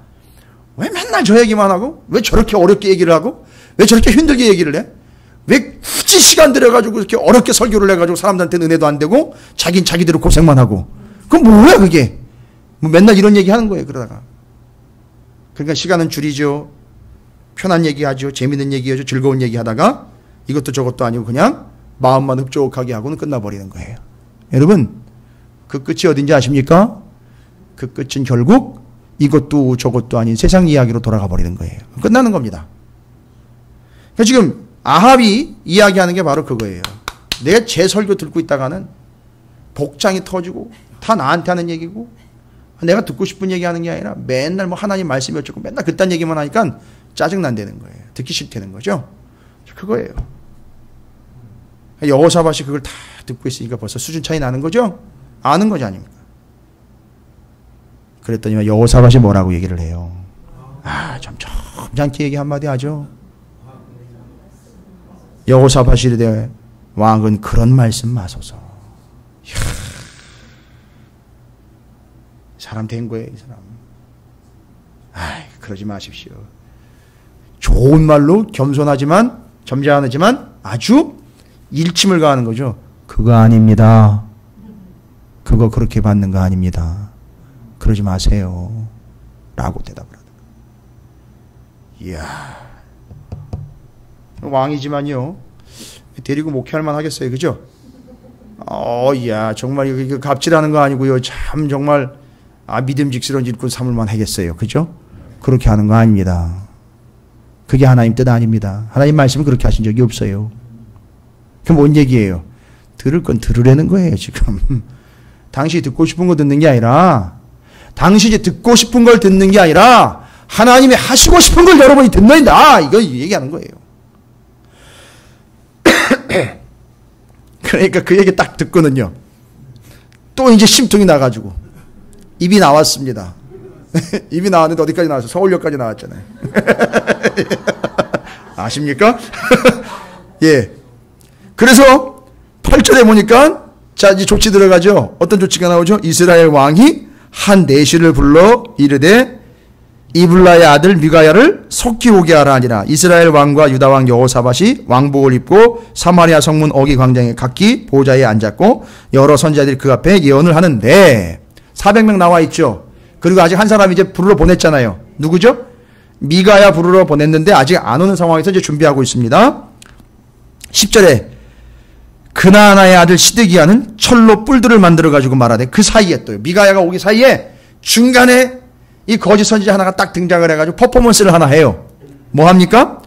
왜 맨날 저 얘기만 하고, 왜 저렇게 어렵게 얘기를 하고, 왜 저렇게 힘들게 얘기를 해? 왜 굳이 시간 들여가지고 이렇게 어렵게 설교를 해가지고 사람들한테는 은혜도 안 되고 자긴 자기대로 고생만 하고. 그건 뭐야 그게? 뭐 맨날 이런 얘기 하는 거예요. 그러다가. 그러니까 시간은 줄이죠. 편한 얘기하죠. 재밌는 얘기하죠. 즐거운 얘기하다가 이것도 저것도 아니고 그냥 마음만 흡족하게 하고는 끝나버리는 거예요. 여러분 그 끝이 어딘지 아십니까? 그 끝은 결국 이것도 저것도 아닌 세상 이야기로 돌아가 버리는 거예요. 끝나는 겁니다. 그러니까 지금 아합이 이야기하는 게 바로 그거예요. 내가 제 설교 듣고 있다가는 복장이 터지고 다 나한테 하는 얘기고 내가 듣고 싶은 얘기 하는 게 아니라 맨날 뭐 하나님 말씀이 어쩌고 맨날 그딴 얘기만 하니까 짜증난다는 거예요. 듣기 싫다는 거죠. 그거예요. 여호사밧이 그걸 다 듣고 있으니까 벌써 수준 차이 나는 거죠. 아는 거지 아닙니까? 그랬더니 여호사밧이 뭐라고 얘기를 해요. 좀 점잖게 얘기 한마디 하죠. 여호사밧이 이르되 왕은 그런 말씀 마소서. 이야, 사람 된 거예요, 이 사람. 그러지 마십시오. 좋은 말로 겸손하지만 점잖하지만 아주 일침을 가하는 거죠. 그거 아닙니다. 그거 그렇게 받는 거 아닙니다. 그러지 마세요. 라고 대답을 하더라고요. 이야, 왕이지만요, 데리고 목회할 만 하겠어요, 그죠? 이야, 정말 이거 갑질하는 거 아니고요, 참 정말 믿음직스러운 일꾼 삼을 만 하겠어요, 그죠? 그렇게 하는 거 아닙니다. 그게 하나님 뜻 아닙니다. 하나님 말씀은 그렇게 하신 적이 없어요. 그럼 뭔 얘기예요? 들을 건 들으라는 거예요, 지금. 당신이 듣고 싶은 거 듣는 게 아니라, 당신이 듣고 싶은 걸 듣는 게 아니라, 하나님이 하시고 싶은 걸 여러분이 듣는다. 이거 얘기하는 거예요. 그러니까 그 얘기 딱 듣고는요, 또 이제 심통이 나가지고, 입이 나왔습니다. 입이 나왔는데 어디까지 나왔어요? 서울역까지 나왔잖아요. 아십니까? 예. 그래서 8절에 보니까 자, 이제 조치 들어가죠. 어떤 조치가 나오죠? 이스라엘 왕이 한 내시를 불러 이르되 이블라의 아들 미가야를 속히 오게 하라 하니라. 이스라엘 왕과 유다 왕 여호사밧이 왕복을 입고 사마리아 성문 어기 광장에 각기 보좌에 앉았고 여러 선지자들이 그 앞에 예언을 하는데 400명 나와 있죠. 그리고 아직 한 사람 이제 부르러 보냈잖아요. 누구죠? 미가야 부르러 보냈는데 아직 안 오는 상황에서 이제 준비하고 있습니다. 10절에 그나아나의 아들 시드기야는 철로 뿔들을 만들어 가지고 말하되 그 사이에 또 미가야가 오기 사이에 중간에 이 거짓 선지자 하나가 딱 등장을 해가지고 퍼포먼스를 하나 해요. 뭐 합니까?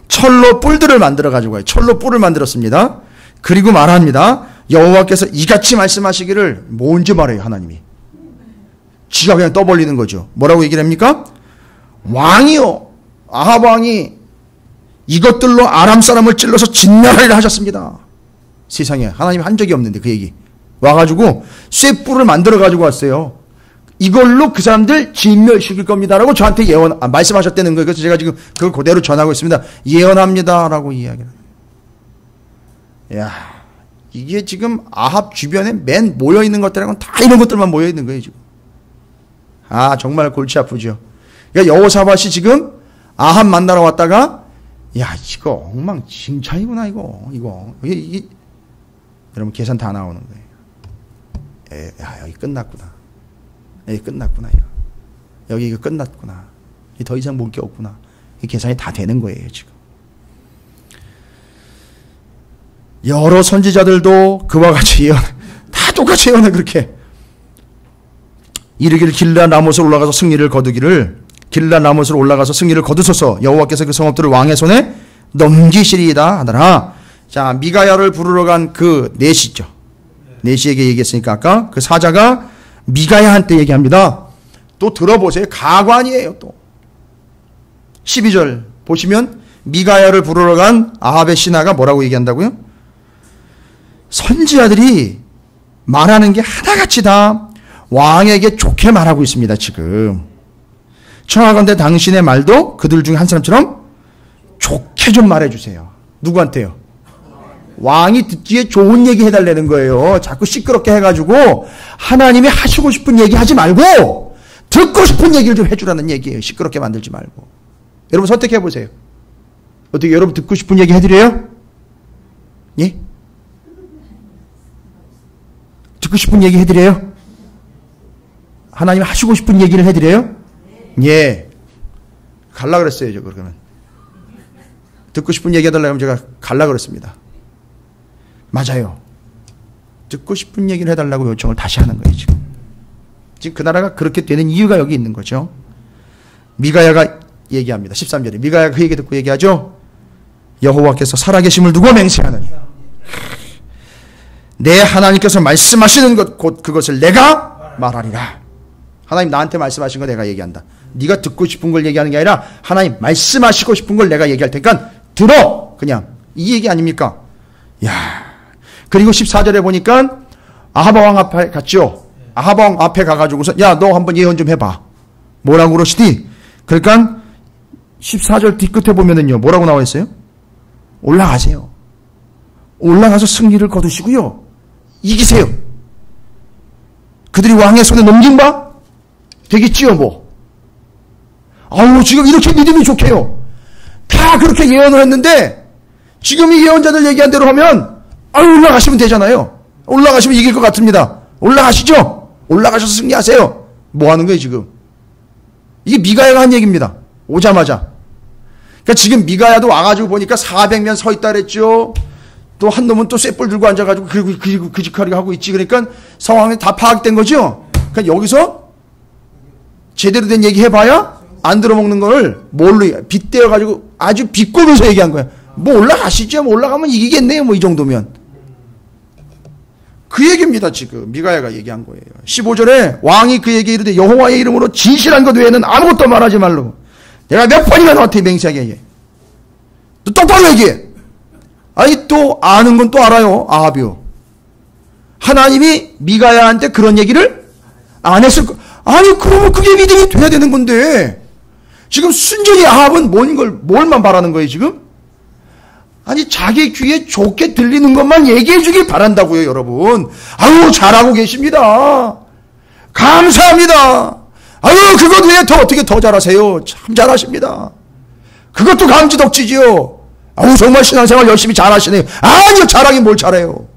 철로 뿔들을 만들어 가지고 해요. 철로 뿔을 만들었습니다. 그리고 말합니다. 여호와께서 이같이 말씀하시기를 뭔지 말해요, 하나님이. 지가 그냥 떠벌리는 거죠. 뭐라고 얘기를 합니까? 왕이요, 아합 왕이 이것들로 아람 사람을 찔러서 진멸하리라 하셨습니다. 세상에 하나님이 한 적이 없는데 그 얘기 와가지고 쇠뿔을 만들어 가지고 왔어요. 이걸로 그 사람들 진멸시킬 겁니다라고 저한테 말씀하셨다는 거예요. 그래서 제가 지금 그걸 그대로 전하고 있습니다. 예언합니다라고 이야기를. 야, 이게 지금 아합 주변에 맨 모여 있는 것들하고는 다 이런 것들만 모여 있는 거예요 지금. 정말 골치 아프죠. 그러니까 여호사밧이 지금 아합 만나러 왔다가 야, 이거 엉망진창이구나 이거. 이게 여러분 계산 다 나오는 거예요. 여기 끝났구나. 여기 끝났구나 이거. 여기 이거 끝났구나. 더 이상 볼 게 없구나. 이 계산이 다 되는 거예요 지금. 여러 선지자들도 그와 같이 예언, 다 똑같이 예언해 그렇게. 이르기를 길르앗 라못으로 올라가서 승리를 거두기를 길르앗 라못으로 올라가서 승리를 거두소서 여호와께서 그 성읍들을 왕의 손에 넘기시리이다 하더라. 자, 미가야를 부르러 간 그 내시죠. 내시에게 얘기했으니까 아까 그 사자가 미가야한테 얘기합니다. 또 들어보세요. 가관이에요 또. 12절 보시면 미가야를 부르러 간 아합의 신하가 뭐라고 얘기한다고요? 선지자들이 말하는 게 하나같이 다 왕에게 좋게 말하고 있습니다 지금. 청하건대 당신의 말도 그들 중에 한 사람처럼 좋게 좀 말해주세요. 누구한테요? 왕이 듣기에 좋은 얘기 해달라는 거예요. 자꾸 시끄럽게 해가지고 하나님이 하시고 싶은 얘기 하지 말고 듣고 싶은 얘기를 좀 해주라는 얘기예요. 시끄럽게 만들지 말고. 여러분 선택해보세요. 어떻게 여러분 듣고 싶은 얘기 해드려요? 예? 듣고 싶은 얘기 해드려요? 하나님 하시고 싶은 얘기를 해드려요? 예. 갈라 그랬어요, 저 그러면. 듣고 싶은 얘기 해달라고 하면 제가 갈라 그랬습니다. 맞아요. 듣고 싶은 얘기를 해달라고 요청을 다시 하는 거예요, 지금. 지금 그 나라가 그렇게 되는 이유가 여기 있는 거죠. 미가야가 얘기합니다. 13절에. 미가야가 그 얘기 듣고 얘기하죠. 여호와께서 살아계심을 두고 맹세하느니 내 하나님께서 말씀하시는 것 곧 그것을 내가 말하리라. 하나님 나한테 말씀하신 거 내가 얘기한다. 네가 듣고 싶은 걸 얘기하는 게 아니라 하나님 말씀하시고 싶은 걸 내가 얘기할 테니까 들어. 그냥 이 얘기 아닙니까? 야. 그리고 14절에 보니까 아합 왕 앞에 갔죠. 아합 왕 앞에 가가지고서 야, 너 한번 예언 좀 해봐. 뭐라고 그러시니? 그러니까 14절 뒤끝에 보면은요, 뭐라고 나와 있어요? 올라가세요. 올라가서 승리를 거두시고요. 이기세요. 그들이 왕의 손에 넘긴 바 되겠지요, 뭐. 아우, 지금 이렇게 믿음이 좋게요. 다 그렇게 예언을 했는데, 지금 이 예언자들 얘기한 대로 하면, 아유, 올라가시면 되잖아요. 올라가시면 이길 것 같습니다. 올라가시죠? 올라가셔서 승리하세요. 뭐 하는 거예요, 지금? 이게 미가야가 한 얘기입니다. 오자마자. 그러니까 지금 미가야도 와가지고 보니까 400명 서 있다 그랬죠. 또 한 놈은 또 쇳불 들고 앉아가지고 그리고 그 짓거리 하고 있지. 그러니까 상황이 다 파악된 거죠. 그러니까 여기서 제대로 된 얘기 해봐야 안 들어먹는 거를 뭘로 빗대어가지고 아주 비꼬면서 얘기한 거야. 뭐 올라가시죠. 뭐 올라가면 이기겠네요. 뭐 이 정도면. 그 얘기입니다. 지금 미가야가 얘기한 거예요. 15절에 왕이 그에게 이르되 여호와의 이름으로 진실한 것 외에는 아무것도 말하지 말라고. 내가 몇 번이나 너한테 맹세하게 얘기해. 너 똑바로 얘기해. 아니 또 아는 건 또 알아요. 아합이요. 하나님이 미가야한테 그런 얘기를 안 했을 거. 아니 그러면 그게 믿음이 돼야 되는 건데 지금 순전히 아합은 뭘만 바라는 거예요 지금? 아니 자기 귀에 좋게 들리는 것만 얘기해 주길 바란다고요 여러분. 아유 잘하고 계십니다. 감사합니다. 아유 그것 외에 어떻게 더 잘하세요. 참 잘하십니다. 그것도 감지덕지지요. 아유 정말 신앙생활 열심히 잘하시네요. 아니요 잘하긴 뭘 잘해요.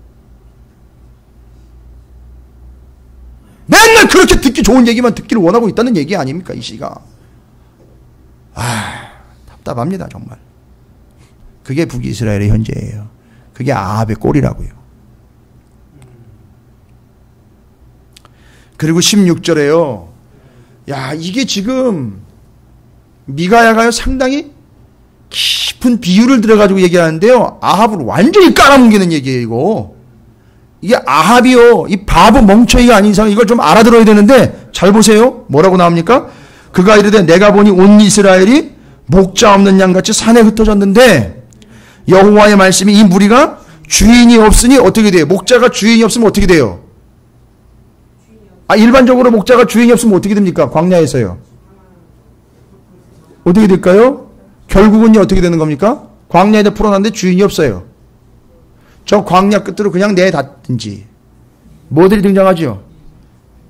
맨날 그렇게 듣기 좋은 얘기만 듣기를 원하고 있다는 얘기 아닙니까 이 시가. 답답합니다 정말. 그게 북이스라엘의 현재예요. 그게 아합의 꼴이라고요. 그리고 16절에요. 야 이게 지금 미가야가요 상당히 깊은 비유를 들어가지고 얘기하는데요. 아합을 완전히 깔아뭉개는 얘기예요 이거. 이게 아합이요. 이 바보 멍청이가 아닌 이상 이걸 좀 알아들어야 되는데 잘 보세요. 뭐라고 나옵니까? 그가 이르되 내가 보니 온 이스라엘이 목자 없는 양같이 산에 흩어졌는데 여호와의 말씀이 이 무리가 주인이 없으니 어떻게 돼요? 목자가 주인이 없으면 어떻게 돼요? 일반적으로 목자가 주인이 없으면 어떻게 됩니까? 광야에서요. 어떻게 될까요? 결국은요 어떻게 되는 겁니까? 광야에다 풀어놨는데 주인이 없어요. 저 광야 끝으로 그냥 내닫든지 뭐들이 등장하죠?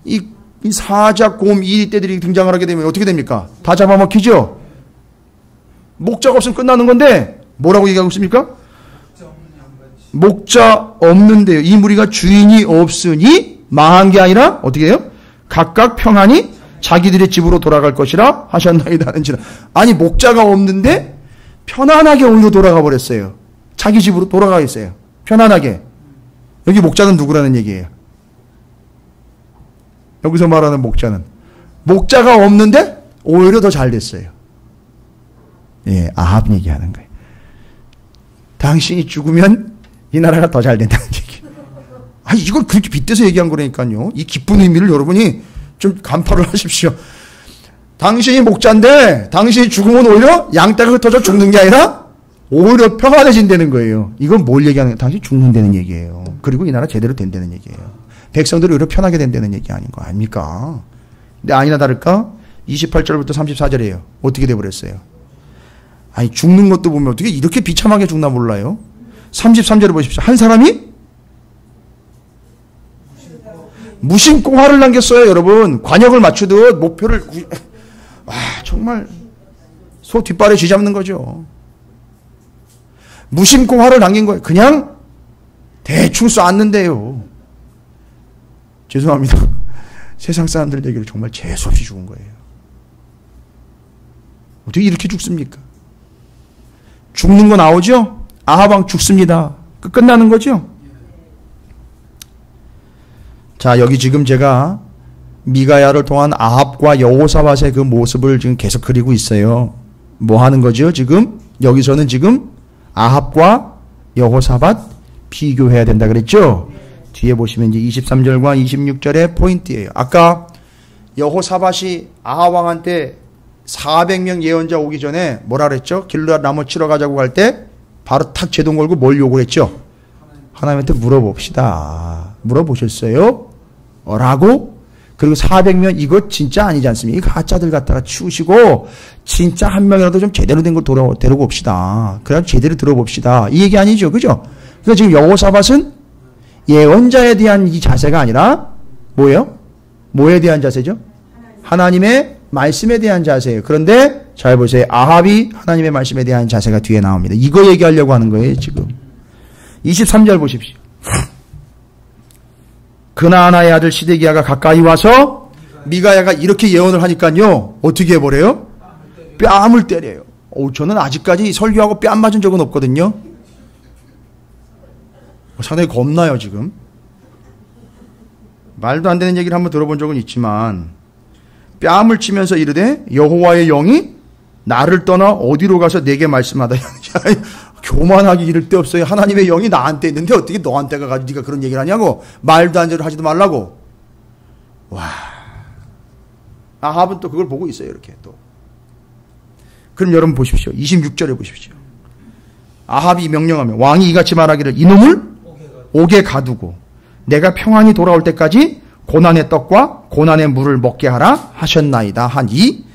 이 사자, 곰, 이리떼들이 등장을 하게 되면 어떻게 됩니까? 다 잡아먹히죠? 목자가 없으면 끝나는 건데 뭐라고 얘기하고 있습니까? 목자 없는데요. 이 무리가 주인이 없으니 망한 게 아니라 어떻게 해요? 각각 평안히 자기들의 집으로 돌아갈 것이라 하셨나이다 하는지라. 아니 목자가 없는데 편안하게 오히려 돌아가 버렸어요. 자기 집으로 돌아가 있어요. 편안하게. 여기 목자는 누구라는 얘기예요? 여기서 말하는 목자는 목자가 없는데 오히려 더 잘 됐어요. 예, 아합 얘기하는 거예요. 당신이 죽으면 이 나라가 더 잘 된다는 얘기. 이걸 그렇게 빗대서 얘기한 거라니까요. 이 기쁜 의미를 여러분이 좀 간파를 하십시오. 당신이 목자인데 당신이 죽으면 오히려 양떼가 흩어져 죽는 게 아니라 오히려 평안해진다는 거예요. 이건 뭘 얘기하는 거예요? 당신이 죽는다는 얘기예요. 그리고 이 나라 제대로 된다는 얘기예요. 백성들이 오히려 편하게 된다는 얘기 아닌 거 아닙니까? 근데 아니나 다를까? 28절부터 34절이에요. 어떻게 돼버렸어요? 죽는 것도 보면 어떻게 이렇게 비참하게 죽나 몰라요. 33절을 보십시오. 한 사람이 무심코 화를 남겼어요. 여러분 관역을 맞추듯 목표를 정말 소 뒷발에 쥐잡는 거죠. 무심코 화를 남긴 거예요. 그냥 대충 쐈는데요. 죄송합니다. 세상 사람들 얘기를 정말 재수없이 죽은 거예요. 어떻게 이렇게 죽습니까? 죽는 거 나오죠? 아합왕 죽습니다. 끝나는 거죠? 자, 여기 지금 제가 미가야를 통한 아합과 여호사밧의 그 모습을 지금 계속 그리고 있어요. 뭐 하는 거죠? 지금 여기서는 지금 아합과 여호사밧 비교해야 된다 그랬죠? 뒤에 보시면 이제 23절과 26절의 포인트예요. 아까 여호사밧이 아합 왕한테 400명 예언자 오기 전에 뭐라 그랬죠? 길르앗 나무 치러 가자고 할 때 바로 탁 제동 걸고 뭘 요구를 했죠? 하나님한테 물어봅시다. 물어보셨어요? 라고 그리고 400명 이거 진짜 아니지 않습니까? 이 가짜들 갖다가 치우시고 진짜 한 명이라도 좀 제대로 된 걸 데리고 옵시다. 그래 제대로 들어봅시다. 이 얘기 아니죠. 그죠? 그러니까 지금 여호사밧은 예언자에 대한 이 자세가 아니라 뭐예요? 뭐에 대한 자세죠? 하나님의 말씀에 대한 자세예요. 그런데 잘 보세요. 아합이 하나님의 말씀에 대한 자세가 뒤에 나옵니다. 이거 얘기하려고 하는 거예요. 지금 23절 보십시오. 그나아나의 아들 시드기야가 가까이 와서 미가야가 이렇게 예언을 하니까요. 어떻게 해버려요? 뺨을 때려요. 저는 아직까지 설교하고 뺨 맞은 적은 없거든요. 상당히 겁나요 지금. 말도 안 되는 얘기를 한번 들어본 적은 있지만 뺨을 치면서 이르되 여호와의 영이 나를 떠나 어디로 가서 내게 말씀하다. 교만하기 이를 데 없어요. 하나님의 영이 나한테 있는데 어떻게 너한테 가가지고 네가 그런 얘기를 하냐고. 말도 안 되는 하지도 말라고. 와. 아합은 또 그걸 보고 있어요. 이렇게 또. 그럼 여러분 보십시오. 26절에 보십시오. 아합이 명령하며 왕이 이같이 말하기를 이놈을 옥에 가두고 내가 평안히 돌아올 때까지 고난의 떡과 고난의 물을 먹게 하라 하셨나이다 하니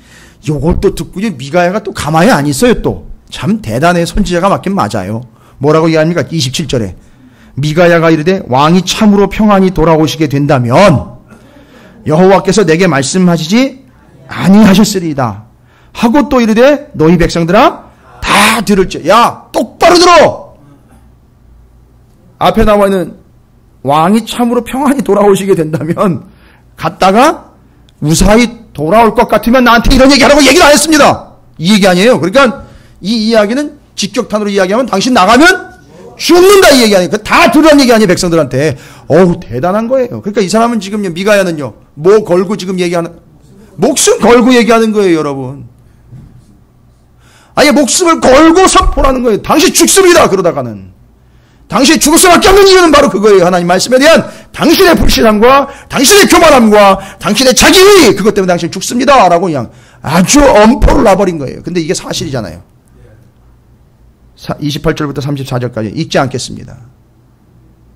요것도 듣고 미가야가 또 가만히 안 있어요. 또 참 대단해. 선지자가 맞긴 맞아요. 뭐라고 얘기합니까? 27절에 미가야가 이르되 왕이 참으로 평안히 돌아오시게 된다면 여호와께서 내게 말씀하시지 아니하셨으리이다 하고 또 이르되 너희 백성들아 다 들을지. 야 똑바로 들어. 앞에 나와 있는 왕이 참으로 평안히 돌아오시게 된다면 갔다가 무사히 돌아올 것 같으면 나한테 이런 얘기하라고 얘기를 안 했습니다. 이 얘기 아니에요. 그러니까 이 이야기는 직격탄으로 이야기하면 당신 나가면 죽는다 이 얘기 아니에요. 다 들으란 얘기 아니에요. 백성들한테. 어우 대단한 거예요. 그러니까 이 사람은 지금 미가야는요. 뭐 걸고 지금 얘기하는 목숨 걸고 얘기하는 거예요. 여러분. 아예 목숨을 걸고 선포하는 거예요. 당신 죽습니다. 그러다가는. 당신이 죽을 수밖에 없는 이유는 바로 그거예요. 하나님 말씀에 대한 당신의 불신함과 당신의 교만함과 당신의 자기의 그것 때문에 당신 죽습니다. 라고 그냥 아주 엄포를 놔버린 거예요. 근데 이게 사실이잖아요. 28절부터 34절까지 읽지 않겠습니다.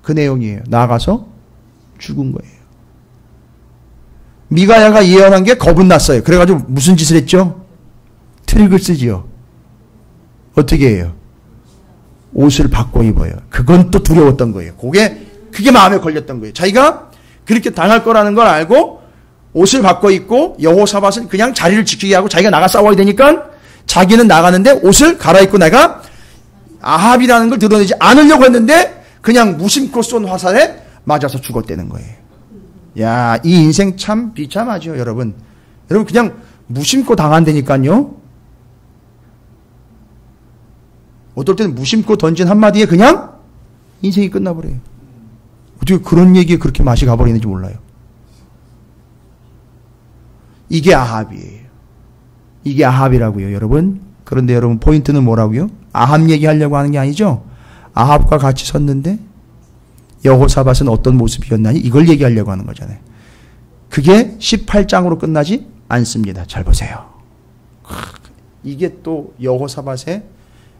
그 내용이에요. 나가서 죽은 거예요. 미가야가 예언한 게 겁은 났어요. 그래가지고 무슨 짓을 했죠? 트릭을 쓰지요. 어떻게 해요? 옷을 바꿔 입어요. 그건 또 두려웠던 거예요. 그게 마음에 걸렸던 거예요. 자기가 그렇게 당할 거라는 걸 알고 옷을 바꿔 입고 여호사밧은 그냥 자리를 지키게 하고 자기가 나가 싸워야 되니까 자기는 나가는데 옷을 갈아입고 내가 아합이라는 걸 드러내지 않으려고 했는데 그냥 무심코 쏜 화살에 맞아서 죽었다는 거예요. 야, 이 인생 참 비참하죠, 여러분. 여러분 그냥 무심코 당한다니까요. 어떨 때는 무심코 던진 한마디에 그냥 인생이 끝나버려요. 어떻게 그런 얘기에 그렇게 맛이 가버리는지 몰라요. 이게 아합이에요. 이게 아합이라고요, 여러분. 그런데 여러분 포인트는 뭐라고요? 아합 얘기하려고 하는 게 아니죠. 아합과 같이 섰는데 여호사밧은 어떤 모습이었나니 이걸 얘기하려고 하는 거잖아요. 그게 18장으로 끝나지 않습니다. 잘 보세요. 이게 또 여호사밧의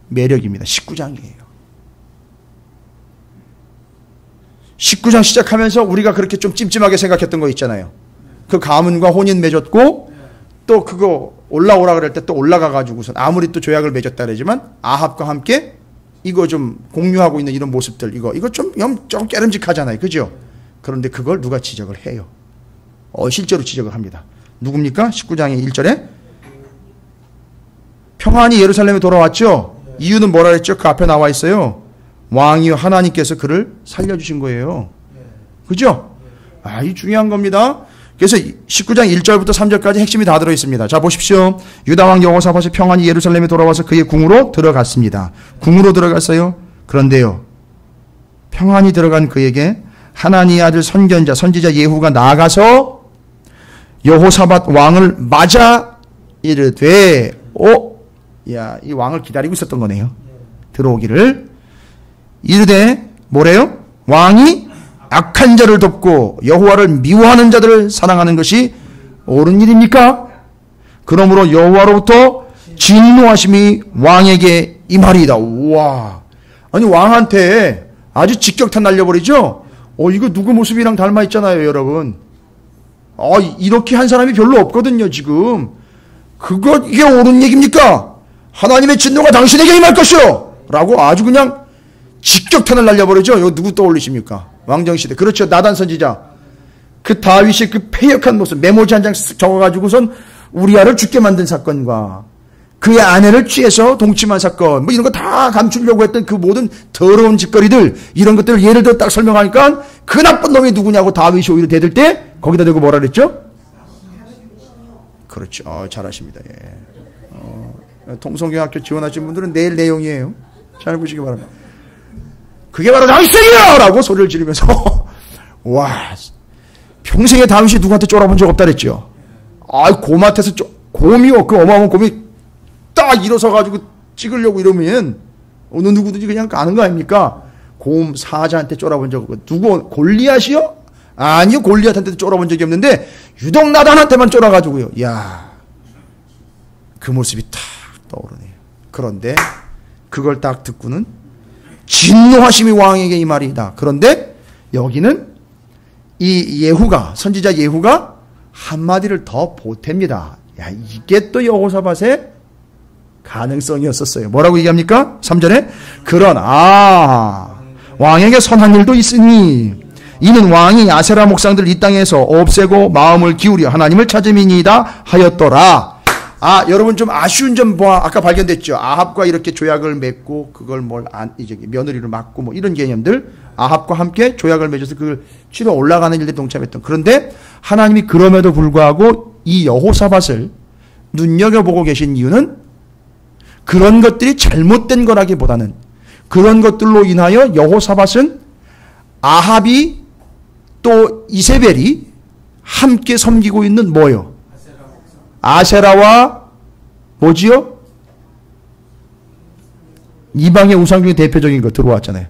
매력입니다. 19장이에요. 19장 시작하면서 우리가 그렇게 좀 찜찜하게 생각했던 거 있잖아요. 그 가문과 혼인 맺었고 또 그거 올라오라 그럴 때 또 올라가가지고선 아무리 또 조약을 맺었다 그러지만 아합과 함께 이거 좀 공유하고 있는 이런 모습들 이거 좀 깨름직하잖아요. 그죠? 그런데 그걸 누가 지적을 해요. 실제로 지적을 합니다. 누굽니까? 19장의 1절에 평안히 예루살렘에 돌아왔죠. 이유는 뭐라 했죠? 그 앞에 나와 있어요. 왕이요 하나님께서 그를 살려주신 거예요. 그죠? 이 중요한 겁니다. 그래서 19장 1절부터 3절까지 핵심이 다 들어있습니다. 자 보십시오. 유다왕 여호사밧이 평안히 예루살렘에 돌아와서 그의 궁으로 들어갔습니다. 궁으로 들어갔어요. 그런데요. 평안히 들어간 그에게 하나님의 아들 선지자 예후가 나아가서 여호사밧 왕을 맞아 이르되 이 왕을 기다리고 있었던 거네요. 들어오기를. 이르되 뭐래요? 왕이 악한 자를 돕고 여호와를 미워하는 자들을 사랑하는 것이 옳은 일입니까? 그러므로 여호와로부터 진노하심이 왕에게 임하리이다. 우와. 아니 왕한테 아주 직격탄 날려버리죠? 이거 누구 모습이랑 닮아 있잖아요, 여러분. 이렇게 한 사람이 별로 없거든요, 지금. 이게 옳은 얘기입니까? 하나님의 진노가 당신에게 임할 것이요! 라고 아주 그냥 직격탄을 날려버리죠. 이거 누구 떠올리십니까? 왕정시대. 그렇죠. 나단 선지자. 그 다윗의 그 패역한 모습, 메모지 한 장 적어가지고선 우리아를 죽게 만든 사건과 그의 아내를 취해서 동침한 사건, 뭐 이런 거 다 감추려고 했던 그 모든 더러운 짓거리들, 이런 것들을 예를 들어 딱 설명하니까 그 나쁜 놈이 누구냐고 다윗이 오히려 대들 때 거기다 대고 뭐라 그랬죠? 그렇죠. 잘하십니다. 예. 통성경학교 지원하신 분들은 내일 내용이에요. 잘 보시기 바랍니다. 그게 바로 다윗이야! 라고 소리를 지르면서 와, 평생에 다윗이 누구한테 쫄아본 적 없다 그랬죠. 곰한테서 곰이요. 그 어마어마한 곰이 딱 일어서가지고 찍으려고 이러면 어느 누구든지 그냥 가는 거 아닙니까? 곰 사자한테 쫄아본 적 없고. 누구? 골리앗이요? 아니요. 골리앗한테도 쫄아본 적이 없는데 유독 나단한테만 쫄아가지고요. 야, 그 모습이 탁 떠오르네요. 그런데 그걸 딱 듣고는 진노하심이 왕에게 이 말이다. 그런데 여기는 이 예후가, 선지자 예후가 한마디를 더 보탭니다. 야, 이게 또 여호사밧의 가능성이었었어요. 뭐라고 얘기합니까? 3절에 왕에게 선한 일도 있으니 이는 왕이 아세라 목상들 이 땅에서 없애고 마음을 기울여 하나님을 찾음이니이다 하였더라. 여러분 좀 아쉬운 점 아까 발견됐죠. 아합과 이렇게 조약을 맺고 그걸 며느리를 맡고 뭐 이런 개념들, 아합과 함께 조약을 맺어서 그걸 치러 올라가는 일에 동참했던. 그런데 하나님이 그럼에도 불구하고 이 여호사밧을 눈여겨보고 계신 이유는 그런 것들이 잘못된 거라기보다는 그런 것들로 인하여 여호사밧은 아합이 또 이세벨이 함께 섬기고 있는 뭐요? 아세라와 뭐지요? 이방의 우상 중에 대표적인 거 들어왔잖아요.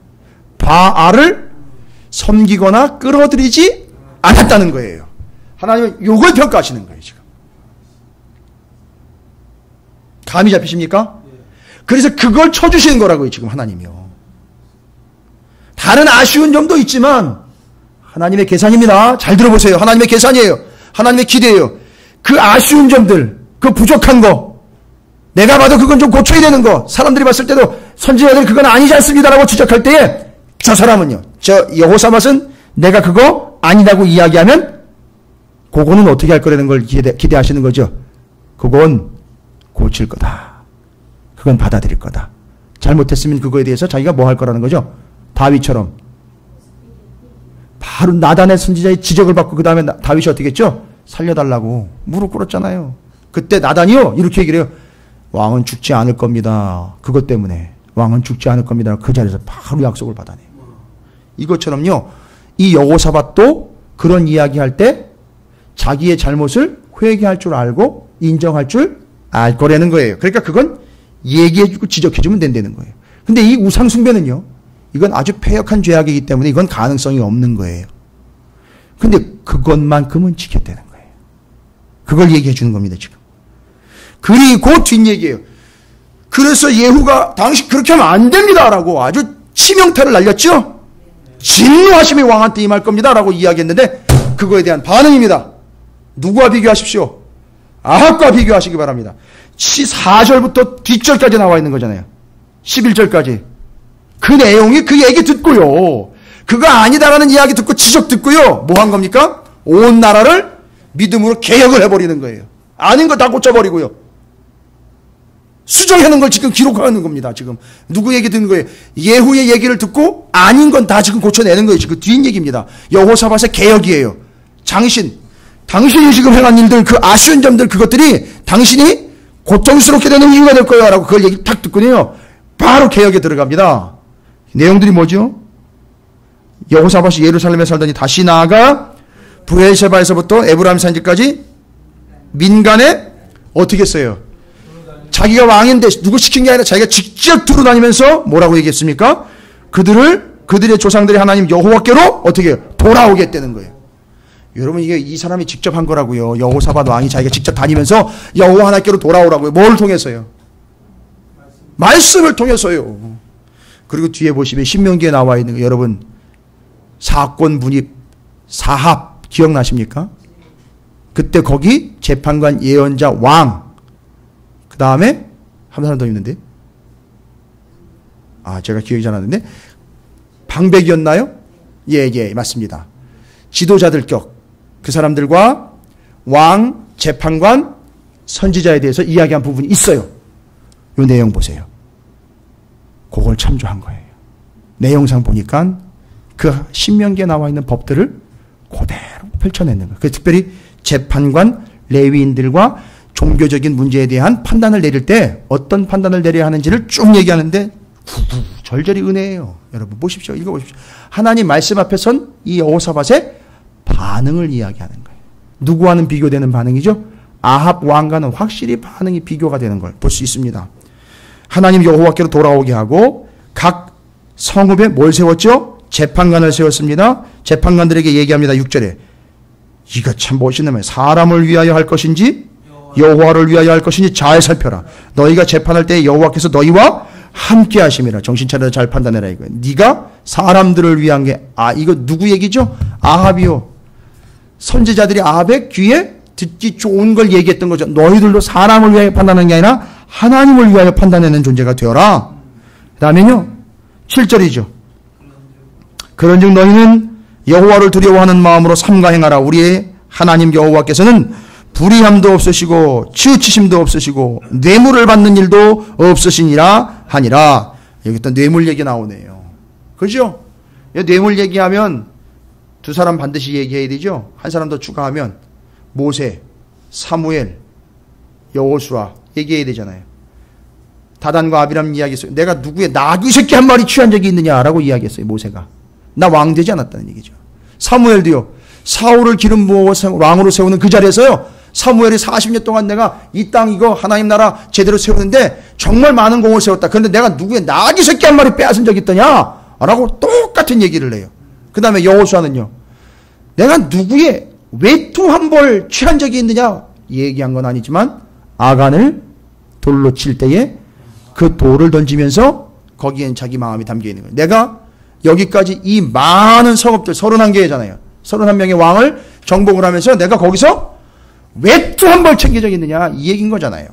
바알을 섬기거나 끌어들이지 않았다는 거예요. 하나님은 이걸 평가하시는 거예요, 지금. 감이 잡히십니까? 그래서 그걸 쳐주시는 거라고요, 지금 하나님이요. 다른 아쉬운 점도 있지만 하나님의 계산입니다. 잘 들어보세요. 하나님의 계산이에요. 하나님의 기대예요. 그 아쉬운 점들, 그 부족한 거, 내가 봐도 그건 좀 고쳐야 되는 거, 사람들이 봤을 때도 선지자들이 그건 아니지 않습니다라고 지적할 때에 저 사람은요, 저 여호사밧은 내가 그거 아니라고 이야기하면 그거는 어떻게 할 거라는 걸 기대하시는 거죠. 그건 고칠 거다. 그건 받아들일 거다. 잘못했으면 그거에 대해서 자기가 뭐 할 거라는 거죠. 다윗처럼 바로 나단의 선지자의 지적을 받고 그 다음에 다윗이 어떻게 했죠? 살려달라고 무릎 꿇었잖아요. 그때 나단이요 이렇게 얘기를 해요. 왕은 죽지 않을 겁니다. 그것 때문에 왕은 죽지 않을 겁니다. 그 자리에서 바로 약속을 받아내요. 이것처럼요, 이 여호사밧도 그런 이야기할 때 자기의 잘못을 회개할 줄 알고 인정할 줄 알 거라는 거예요. 그러니까 그건 얘기해주고 지적해주면 된다는 거예요. 근데 이 우상숭배는요, 이건 아주 패역한 죄악이기 때문에 이건 가능성이 없는 거예요. 근데 그것만큼은 지켰다는 거예요. 그걸 얘기해 주는 겁니다, 지금. 그리고 뒷얘기예요. 그래서 예후가 당신 그렇게 하면 안 됩니다라고 아주 치명타를 날렸죠. 진노하심이 왕한테 임할 겁니다라고 이야기했는데 그거에 대한 반응입니다. 누구와 비교하십시오? 아합과 비교하시기 바랍니다. 4절부터 뒷절까지 나와 있는 거잖아요. 11절까지. 그 내용이 그 얘기 듣고요, 그거 아니다라는 이야기 듣고 지적 듣고요, 뭐 한 겁니까? 온 나라를 믿음으로 개혁을 해버리는 거예요. 아닌 거 다 고쳐버리고요. 수정하는 걸 지금 기록하는 겁니다. 지금 누구 얘기 듣는 거예요? 예후의 얘기를 듣고 아닌 건 다 지금 고쳐내는 거예요. 지금 뒷얘기입니다. 여호사밧의 개혁이에요. 당신이 지금 행한 일들, 그 아쉬운 점들, 그것들이 당신이 고통스럽게 되는 이유가 될 거야 라고 그걸 얘기 탁 듣고요, 바로 개혁에 들어갑니다. 내용들이 뭐죠? 여호사밧이 예루살렘에 살더니 다시 나아가 브엘세바에서부터 에브라임 산지까지 민간에 어떻게 했어요? 자기가 왕인데 누구 시킨 게 아니라 자기가 직접 두루다니면서 뭐라고 얘기했습니까? 그들의 조상들이 하나님 여호와께로 어떻게 해요? 돌아오게 했다는 거예요. 여러분, 이게 이 사람이 직접 한 거라고요. 여호사밧 왕이 자기가 직접 다니면서 여호와 하나님께로 돌아오라고요. 뭘 통해서요? 말씀을 통해서요. 그리고 뒤에 보시면 신명기에 나와 있는 거, 여러분, 사건 분입 사합 기억나십니까? 그때 거기 재판관, 예언자, 왕, 그 다음에 한 사람 더 있는데, 제가 기억이 잘 안 나는데, 방백이었나요? 예, 맞습니다. 지도자들 격, 그 사람들과 왕, 재판관, 선지자에 대해서 이야기한 부분이 있어요. 이 내용 보세요. 그걸 참조한 거예요. 내용상 보니까 그 신명기에 나와 있는 법들을 그대로 펼쳐내는 거예요. 특별히 재판관, 레위인들과 종교적인 문제에 대한 판단을 내릴 때 어떤 판단을 내려야 하는지를 쭉 얘기하는데 절절히 은혜예요. 여러분 보십시오. 읽어보십시오. 하나님 말씀 앞에 선 이 여호사밧의 반응을 이야기하는 거예요. 누구와는 비교되는 반응이죠? 아합 왕과는 확실히 반응이 비교가 되는 걸 볼 수 있습니다. 하나님 여호와께로 돌아오게 하고 각 성읍에 뭘 세웠죠? 재판관을 세웠습니다. 재판관들에게 얘기합니다. 6절에 이거 참 멋있는 말. 사람을 위하여 할 것인지 여호와를 위하여 할 것인지 잘 살펴라. 너희가 재판할 때 여호와께서 너희와 함께 하심이라. 정신 차려 잘 판단해라 이거예요. 네가 사람들을 위한 게 이거 누구 얘기죠? 아합이요. 선지자들이 아합의 귀에 듣기 좋은 걸 얘기했던 거죠. 너희들도 사람을 위하여 판단하는 게 아니라 하나님을 위하여 판단하는 존재가 되어라. 그 다음에요 7절이죠. 그런즉 너희는 여호와를 두려워하는 마음으로 삼가 행하라. 우리의 하나님 여호와께서는 불의함도 없으시고 치우치심도 없으시고 뇌물을 받는 일도 없으시니라 하니라. 여기 또 뇌물 얘기 나오네요. 그죠? 뇌물 얘기하면 두 사람 반드시 얘기해야 되죠. 한 사람 더 추가하면 모세, 사무엘, 여호수아 얘기해야 되잖아요. 다단과 아비람 이야기했어요. 내가 누구의 나귀 새끼 한 마리 취한 적이 있느냐라고 이야기했어요. 모세가. 나 왕 되지 않았다는 얘기죠. 사무엘도요. 사울을 기름 부어 왕으로 세우는 그 자리에서요. 사무엘이 40년 동안 내가 이 땅 이거 하나님 나라 제대로 세우는데 정말 많은 공을 세웠다. 그런데 내가 누구의 나귀 새끼 한 마리 빼앗은 적이 있더냐? 라고 똑같은 얘기를 해요. 그 다음에 여호수아는요. 내가 누구의 외투 한 벌 취한 적이 있느냐? 얘기한 건 아니지만 아간을 돌로 칠 때에 그 돌을 던지면서 거기엔 자기 마음이 담겨 있는 거예요. 내가 여기까지 이 많은 성읍들 31개잖아요. 31명의 왕을 정복을 하면서 내가 거기서 외투 한 벌 챙긴 적이 있느냐? 이 얘기인 거잖아요.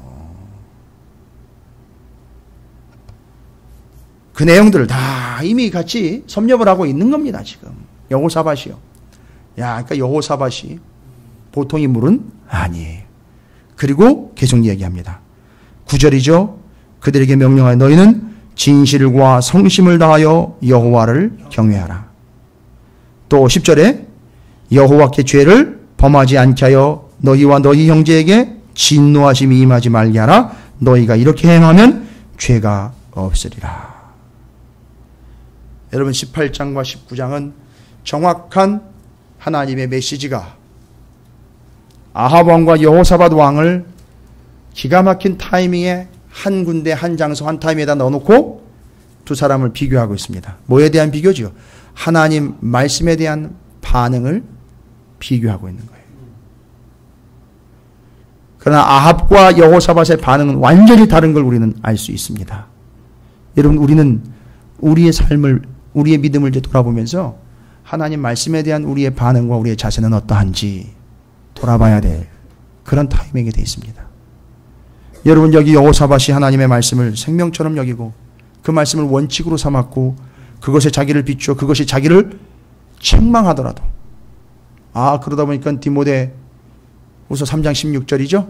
그 내용들을 다 이미 같이 섭렵을 하고 있는 겁니다. 지금 여호사밧이요. 그러니까 여호사밧이 보통 인물은 아니에요. 그리고 계속 이야기합니다. 9절이죠. 그들에게 명령하여 너희는 진실과 성심을 다하여 여호와를 경외하라. 또 10절에 여호와께 죄를 범하지 않게 하여 너희와 너희 형제에게 진노하심이 임하지 말게 하라. 너희가 이렇게 행하면 죄가 없으리라. 여러분 18장과 19장은 정확한 하나님의 메시지가 아합 왕과 여호사밧 왕을 기가 막힌 타이밍에 한 군데 한 장소 한 타임에다 넣어놓고 두 사람을 비교하고 있습니다. 뭐에 대한 비교지요? 하나님 말씀에 대한 반응을 비교하고 있는 거예요. 그러나 아합과 여호사밧의 반응은 완전히 다른 걸 우리는 알 수 있습니다. 여러분 우리는 우리의 삶을 우리의 믿음을 이제 돌아보면서 하나님 말씀에 대한 우리의 반응과 우리의 자세는 어떠한지 돌아봐야 될 그런 타이밍이 되어 있습니다. 여러분 여기 여호사밧이 하나님의 말씀을 생명처럼 여기고 그 말씀을 원칙으로 삼았고 그것에 자기를 비추어 그것이 자기를 책망하더라도 그러다 보니까 디모데후서 3장 16절이죠.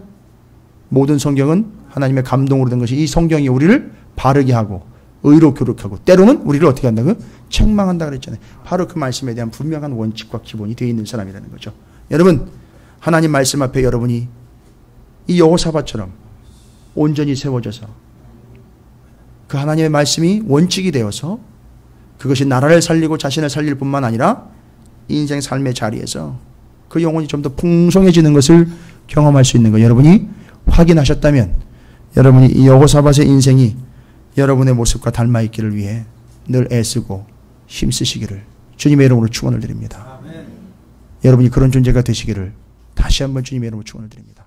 모든 성경은 하나님의 감동으로 된 것이 이 성경이 우리를 바르게 하고 의로 교육하고 때로는 우리를 어떻게 한다고요? 책망한다 그랬잖아요. 바로 그 말씀에 대한 분명한 원칙과 기본이 되어 있는 사람이라는 거죠. 여러분 하나님 말씀 앞에 여러분이 이 여호사밧처럼 온전히 세워져서 그 하나님의 말씀이 원칙이 되어서 그것이 나라를 살리고 자신을 살릴 뿐만 아니라 인생 삶의 자리에서 그 영혼이 좀 더 풍성해지는 것을 경험할 수 있는 거 여러분이 확인하셨다면 여러분이 이 여호사밧의 인생이 여러분의 모습과 닮아 있기를 위해 늘 애쓰고 힘쓰시기를 주님의 이름으로 축원을 드립니다. 아멘. 여러분이 그런 존재가 되시기를 다시 한번 주님의 이름으로 축원을 드립니다.